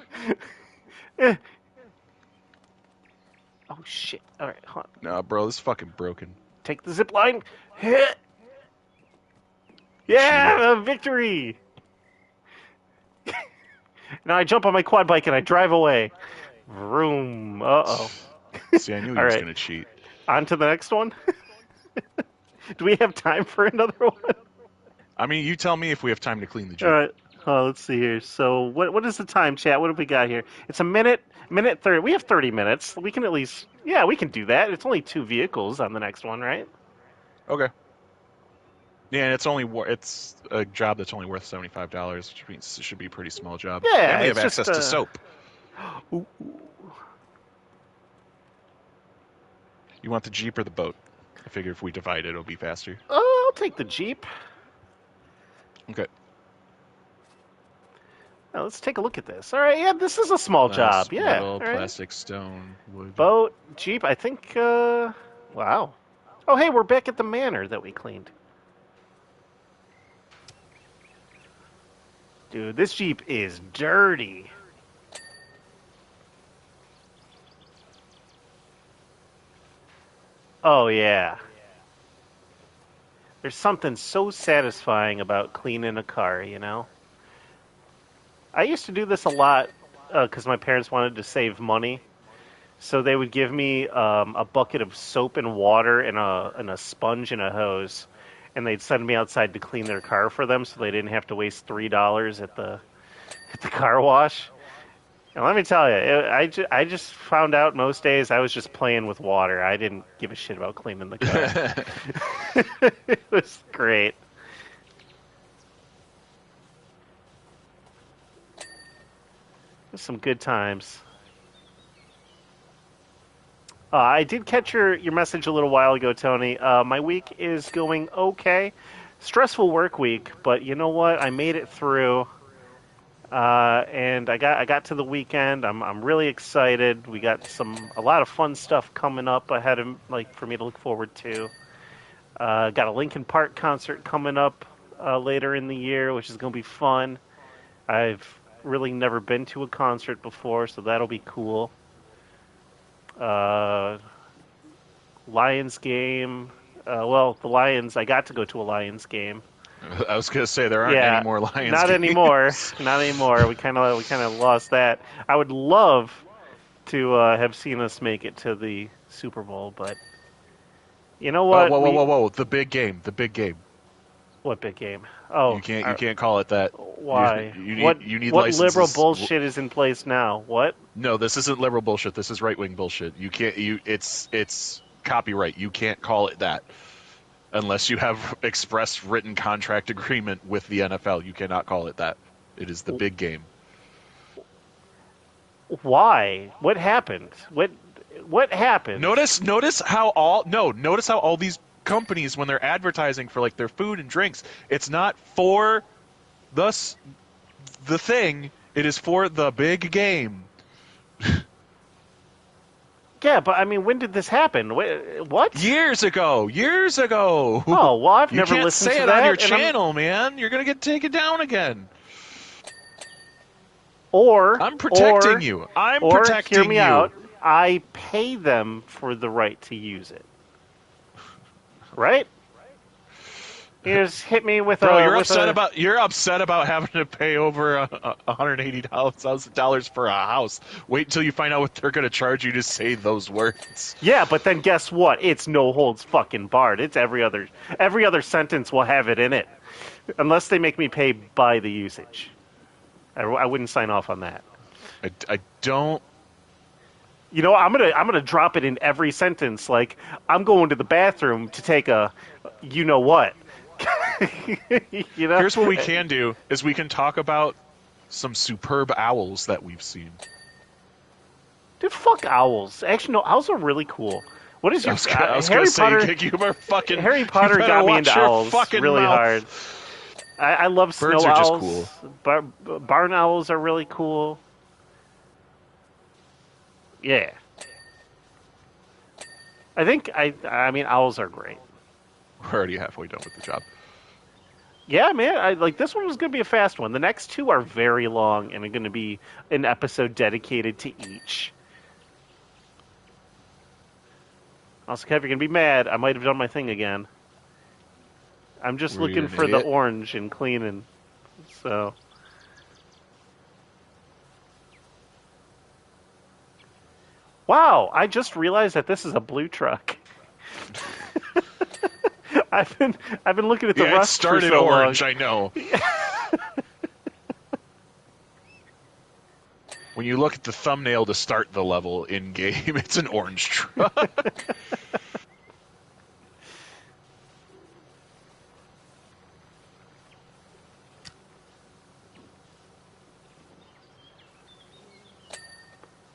Oh shit! All right, hold on. Nah, bro, this is fucking broken. Take the zip line. Cheater. Yeah, victory! Now I jump on my quad bike and I drive away. Vroom. Uh-oh. See, I knew he All was right, gonna cheat. on to the next one. Do we have time for another one? I mean, you tell me if we have time to clean the All Jeep. right. Oh, let's see here. So, what is the time, chat? What have we got here? It's a minute 30. We have 30 minutes. We can at least, yeah, we can do that. It's only 2 vehicles on the next one, right? Okay. Yeah, and it's a job that's only worth $75, which means it should be a pretty small job. Yeah, And we have it's just. access to soap. Ooh, You want the Jeep or the boat? I figure if we divide it, it'll be faster. oh, I'll take the Jeep. Okay. Now, let's take a look at this. All right, yeah, this is a small Glass, job. Yeah. metal, All right. plastic, stone, wood. Boat, Jeep, I think, wow. Oh, hey, we're back at the manor that we cleaned. Dude, this Jeep is dirty. Oh, yeah. There's something so satisfying about cleaning a car, you know? I used to do this a lot because my parents wanted to save money. So they would give me a bucket of soap and water and a sponge and a hose, and they'd send me outside to clean their car for them, so they didn't have to waste $3 at the car wash. And let me tell you, I just found out most days I was just playing with water. I didn't give a shit about cleaning the car. It was great. It was some good times. I did catch your message a little while ago, Tony. My week is going okay. Stressful work week, but you know what? I made it through, and I got to the weekend. I'm really excited. We got a lot of fun stuff coming up ahead of for me to look forward to. Got a Linkin Park concert coming up later in the year, which is going to be fun. I've really never been to a concert before, so that'll be cool. Uh, Lions game. Well, the Lions. I got to go to a Lions game. I was gonna say there aren't Yeah, any more Lions not games. anymore. Not anymore. We kind of lost that. I would love to have seen us make it to the Super Bowl, but you know Oh, what? whoa, whoa, whoa, whoa! The big game, the big game. What big game? Oh, You can't call it that. why? You need What liberal licenses. bullshit is in place now? What? No, this isn't liberal bullshit. This is right wing bullshit. You can't. It's copyright. You can't call it that unless you have express written contract agreement with the NFL. You cannot call it that. It is the big game. Why? What happened? What happened? Notice how all these companies, when they're advertising for like their food and drinks, it's not for the thing. It is for the big game. Yeah, but I mean, when did this happen? What? Years ago. Oh, well, I've You never can't listened say to it that. on your and channel, man. You're gonna get taken down again. I'm Or, protecting you. I'm or protecting hear me you. out. I pay them for the right to use it. Right? You just hit me with Bro, a you're upset about having to pay over $180,000 for a house. Wait until you find out what they're going to charge you to say those words. Yeah, but then guess what? It's no holds fucking barred. It's every other sentence will have it in it, unless they make me pay by the usage. I wouldn't sign off on that. I don't. You know, I'm gonna drop it in every sentence. Like, I'm going to the bathroom to take a, you know what. You know. Here's what we can do: is we can talk about some superb owls that we've seen. Dude, fuck owls. Actually, no, owls are really cool. What is your I was Harry gonna say, Potter? you better fucking. Harry Potter you better got me watch into your owls fucking really mouth. hard. I love Birds snow are just owls. cool. Barn owls are really cool. Yeah. I mean, owls are great. We're already halfway done with the job. Yeah, man. Like this one was going to be a fast one. The next two are very long and are going to be an episode dedicated to each. Also, Kev, you're going to be mad. I might have done my thing again. I'm just Were you looking an for idiot? the orange and cleaning. So. Wow, I just realized that this is a blue truck. I've been looking at the Yeah, it rust for started so orange. long. I know. When you look at the thumbnail to start the level in game, it's an orange truck.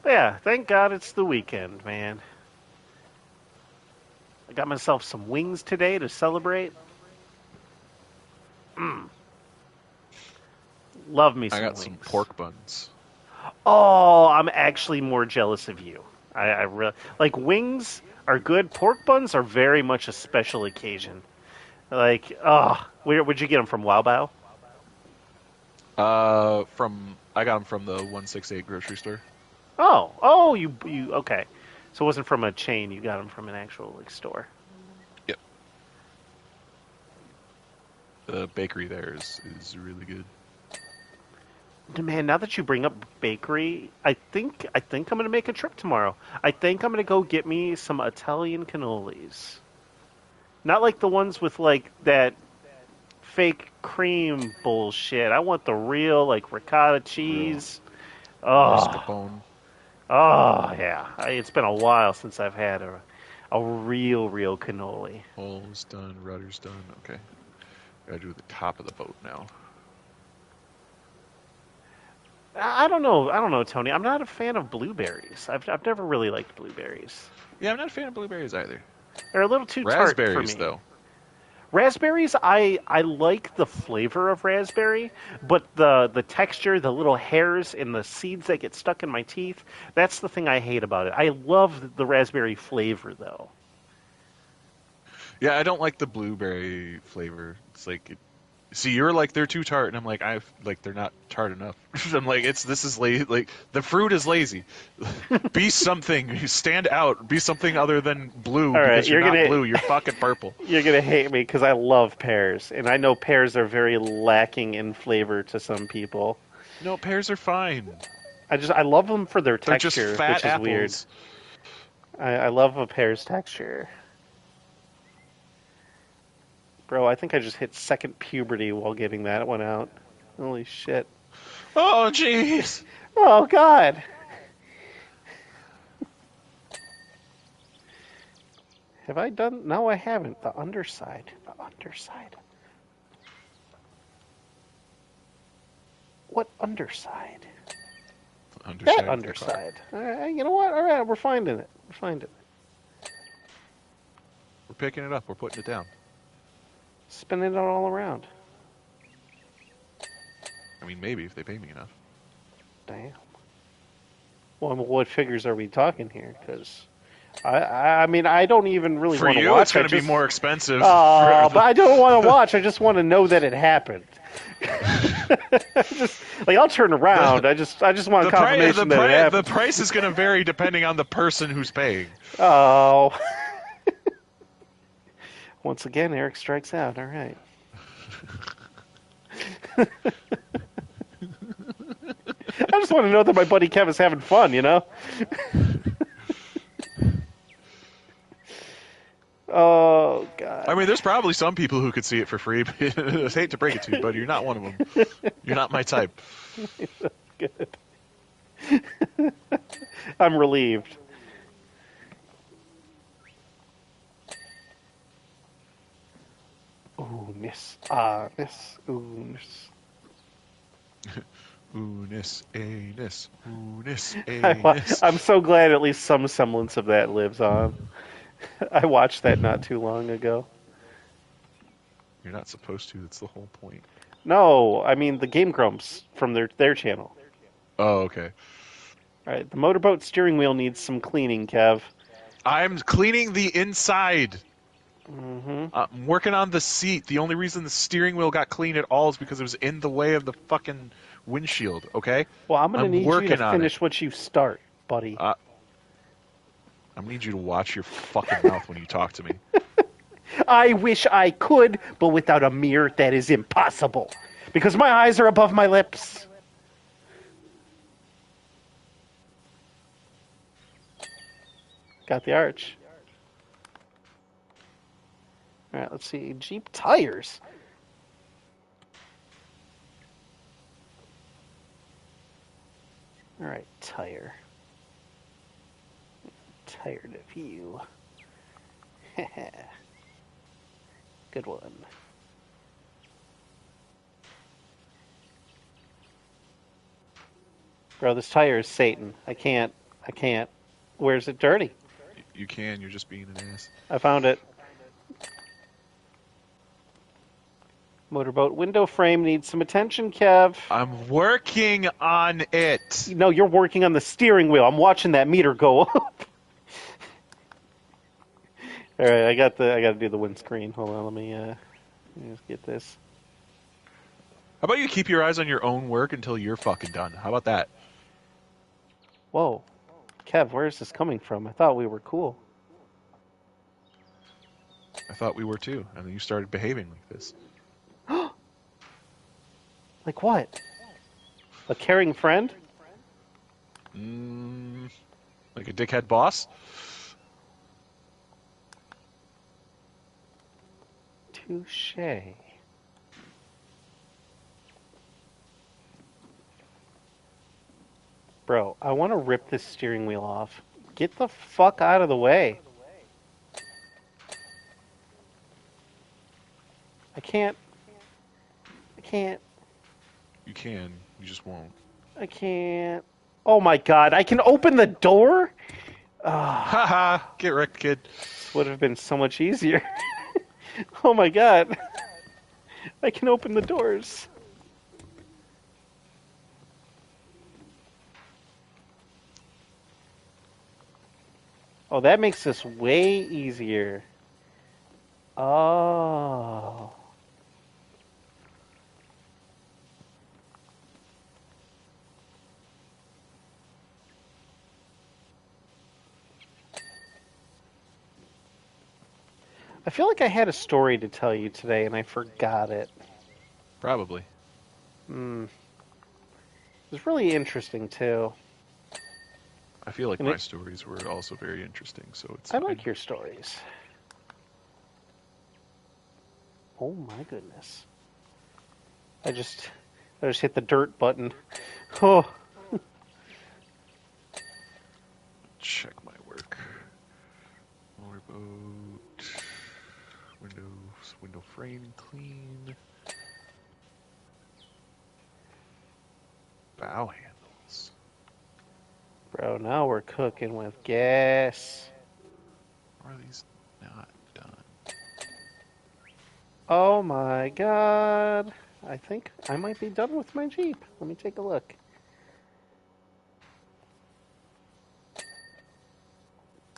Yeah, thank God it's the weekend, man. I got myself some wings today to celebrate. Love me some I got wings. some pork buns. Oh, I'm actually more jealous of you. I really like wings are good. Pork buns are very much a special occasion. Like, where'd you get them from? Wow Bao? I got them from the 168 grocery store. Oh, you okay? So it wasn't from a chain. You got them from an actual like store. Yep. The bakery there is really good. Man, now that you bring up bakery, I think I'm gonna make a trip tomorrow. I think I'm gonna go get me some Italian cannolis. Not like the ones with like that fake cream bullshit. I want the real like ricotta cheese. Oh, Mascarpone. oh yeah. It's been a while since I've had a real cannoli. Hull's done. Rudder's done. Okay. Gotta do the top of the boat now. I don't know, Tony. I'm not a fan of blueberries. I've never really liked blueberries. Yeah, I'm not a fan of blueberries either. They're a little too tart for Raspberries, me. though. Raspberries, I like the flavor of raspberry, but the texture, the little hairs and the seeds that get stuck in my teeth, that's the thing I hate about it. I love the raspberry flavor, though. Yeah, I don't like the blueberry flavor. It's like, see, you're like they're too tart, and I'm like they're not tart enough. I'm like this is lazy. Like the fruit is lazy. Be something. Stand out. Be something other than blue. All right, because you're you're not gonna- blue. You're fucking purple. You're going to hate me because I love pears, and I know pears are very lacking in flavor to some people. No, pears are fine. I love them for their They're texture, just fat which is apples. weird. I love a pear's texture. Bro, I think I just hit second puberty while getting that one out. Holy shit. Oh, jeez. Oh, God. Have I done? No, I haven't. The underside. The underside. What underside? That Underside of the car. underside. All right, you know what? All right, we're finding it. We're finding it. We're picking it up. We're putting it down. Spinning it all around. I mean, maybe if they pay me enough. Damn. Well, what figures are we talking here? Because I mean, I don't even really For want to you, it's watch. I going to be just, more expensive. but I don't want to watch. I just want to know that it happened. Just like I'll turn the around. I just want confirmation that it the happened. price is going to vary depending on the person who's paying. Oh. Once again, Eric strikes out. All right. I just want to know that my buddy Kev is having fun, you know? Oh, God. I mean, there's probably some people who could see it for free. But I hate to break it to you, buddy. You're not one of them. You're not my type. Good. I'm relieved. Ooh-ness. Ah-ness. Ooh-ness. Ooh-ness, a-ness. Ooh-ness, a-ness. I'm so glad at least some semblance of that lives on. I watched that not too long ago. You're not supposed to. That's the whole point. No, I mean the Game Grumps from their channel. Oh, okay. All right, the motorboat steering wheel needs some cleaning, Kev. I'm cleaning the inside. Mm-hmm. I'm working on the seat. The only reason the steering wheel got clean at all is because it was in the way of the fucking windshield, okay? Well, I'm gonna I'm need you to working on it. finish what you start, buddy. I'm gonna need you to watch your fucking mouth when you talk to me. I wish I could, but without a mirror, that is impossible. Because my eyes are above my lips. Got the arch. All right, let's see. Jeep tires. All right, tire. Tired of you. Good one. Bro, this tire is Satan. I can't. Where's it dirty? You can. You're just being an ass. I found it. Motorboat window frame needs some attention, Kev. I'm working on it. No, you're working on the steering wheel. I'm watching that meter go up. All right, I got to do the windscreen. Hold on, let me just get this. How about you keep your eyes on your own work until you're fucking done? How about that? Whoa, Kev, where is this coming from? I thought we were cool. I thought we were too, and then you started behaving like this. Like what? A caring friend? Like a dickhead boss? Touche. Bro, I want to rip this steering wheel off. Get the fuck out of the way. I can't. You can, you just won't. I can't. Oh my god, I can open the door? Haha, get wrecked, kid. This would have been so much easier. Oh my god. I can open the doors. Oh, that makes this way easier. Oh. I feel like I had a story to tell you today and I forgot it. Probably. It was really interesting too. I feel like And my stories were also very interesting, so it's I fine. like your stories. Oh my goodness. I just hit the dirt button. Oh, Check my work. Motorboat. Window frame clean. Bow handles. bro, now we're cooking with gas. Why are these not done? Oh my god. I think I might be done with my Jeep. Let me take a look.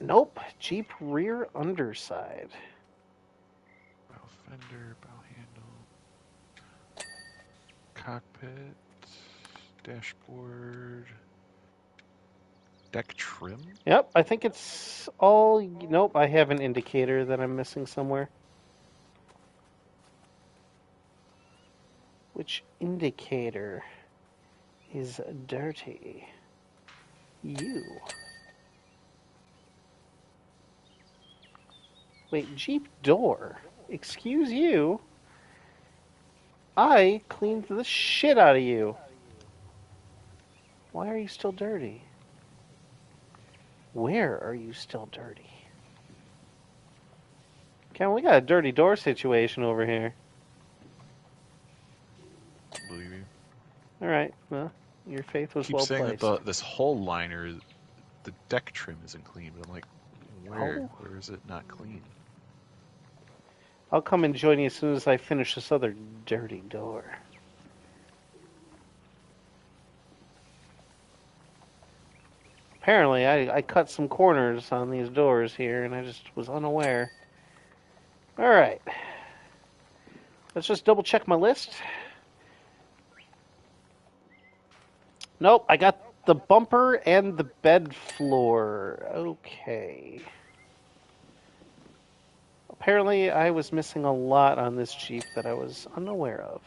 Nope. Jeep rear underside. Bow fender, bow handle. Cockpit. Dashboard. Deck trim? Yep, I think it's all. Nope, I have an indicator that I'm missing somewhere. Which indicator is dirty? You. Wait, Jeep door. Excuse you. I cleaned the shit out of you. Why are you still dirty? Where are you still dirty? Ken, we got a dirty door situation over here. Believe you. Alright, well, your faith was Keep well saying placed. that this whole liner, the deck trim isn't clean, but I'm like, where? Oh. Where is it not clean? I'll come and join you as soon as I finish this other dirty door. Apparently, I cut some corners on these doors here, and I just was unaware. Alright. Let's just double check my list. Nope, I got the bumper and the bed floor. Okay. Apparently, I was missing a lot on this Jeep that I was unaware of.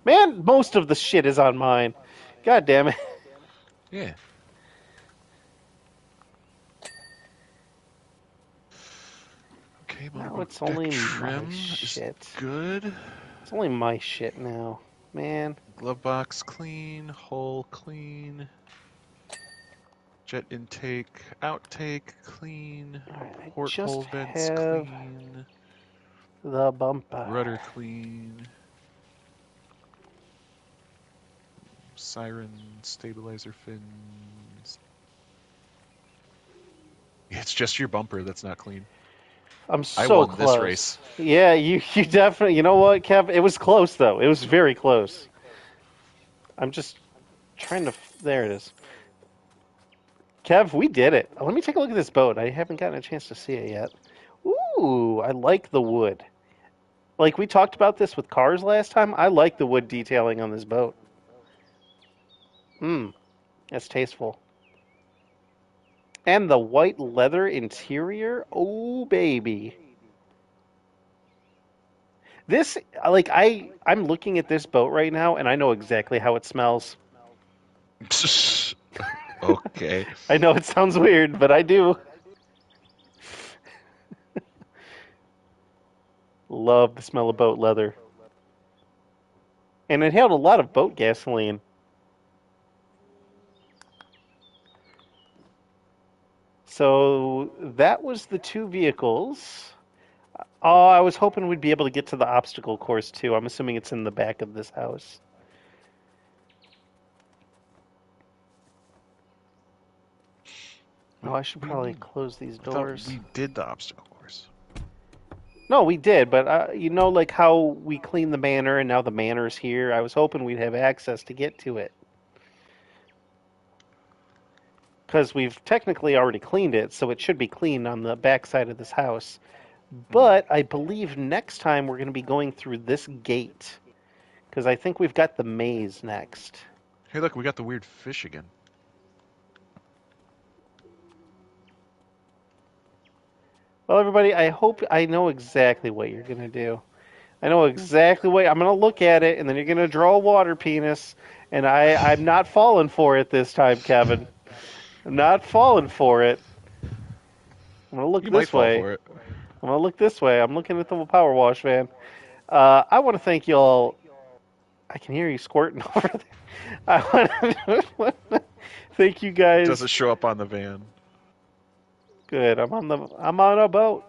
Man, most of the shit is on mine. God damn it. Yeah. Okay, Now motorboat it's deck only trim my is shit. good. It's only my shit now. Man. Glove box clean, hull clean. Jet intake, outtake clean. Alright, I Porthole just vents have clean. the bumper. Rudder clean. Siren stabilizer fins. It's just your bumper that's not clean. I'm I so won close. this race. Yeah, you definitely. You know what, Kev? It was close though. It was very close. I'm just trying to. There it is. Kev, we did it. Let me take a look at this boat. I haven't gotten a chance to see it yet. Ooh, I like the wood. Like we talked about this with cars last time. I like the wood detailing on this boat. That's tasteful. And the white leather interior. Oh, baby. This, like, I'm looking at this boat right now, and I know exactly how it smells. Okay. I know it sounds weird, but I do. Love the smell of boat leather. And it held a lot of boat gasoline. So that was the two vehicles. Oh, I was hoping we'd be able to get to the obstacle course too. I'm assuming it's in the back of this house. Oh, I should probably close these I thought doors. we did the obstacle course. No, we did, but you know, like how we cleaned the manor and now the manor's here. I was hoping we'd have access to get to it. Because we've technically already cleaned it, so it should be clean on the backside of this house. But I believe next time we're going to be going through this gate. Because I think we've got the maze next. Hey, look, we got the weird fish again. Well, everybody, I hope I know exactly what you're going to do. I know exactly what I'm going to look at it, and then you're going to draw a water penis. And I'm not falling for it this time, Kevin. I'm not falling for it. I'm going to look You might this fall way. for it. I'm going to look this way. I'm looking at the power wash, man. I want to thank you all. I can hear you squirting over there. Want to thank you Doesn't guys. show up on the van. Good. I'm on a boat.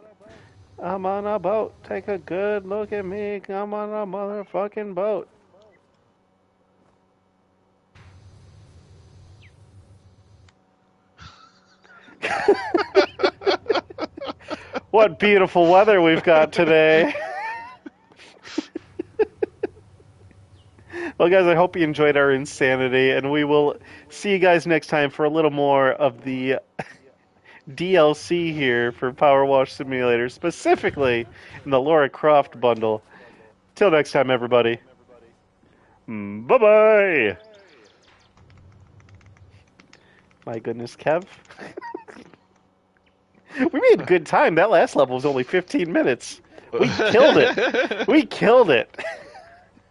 I'm on a boat. Take a good look at me. I'm on a motherfucking boat. What beautiful weather we've got today. Well, guys, I hope you enjoyed our insanity, and we will see you guys next time for a little more of the DLC here for Powerwash Simulator, specifically in the Laura Croft bundle. Till next time, everybody. Bye bye. My goodness, Kev. We made good time. That last level was only 15 minutes. We killed it. We killed it.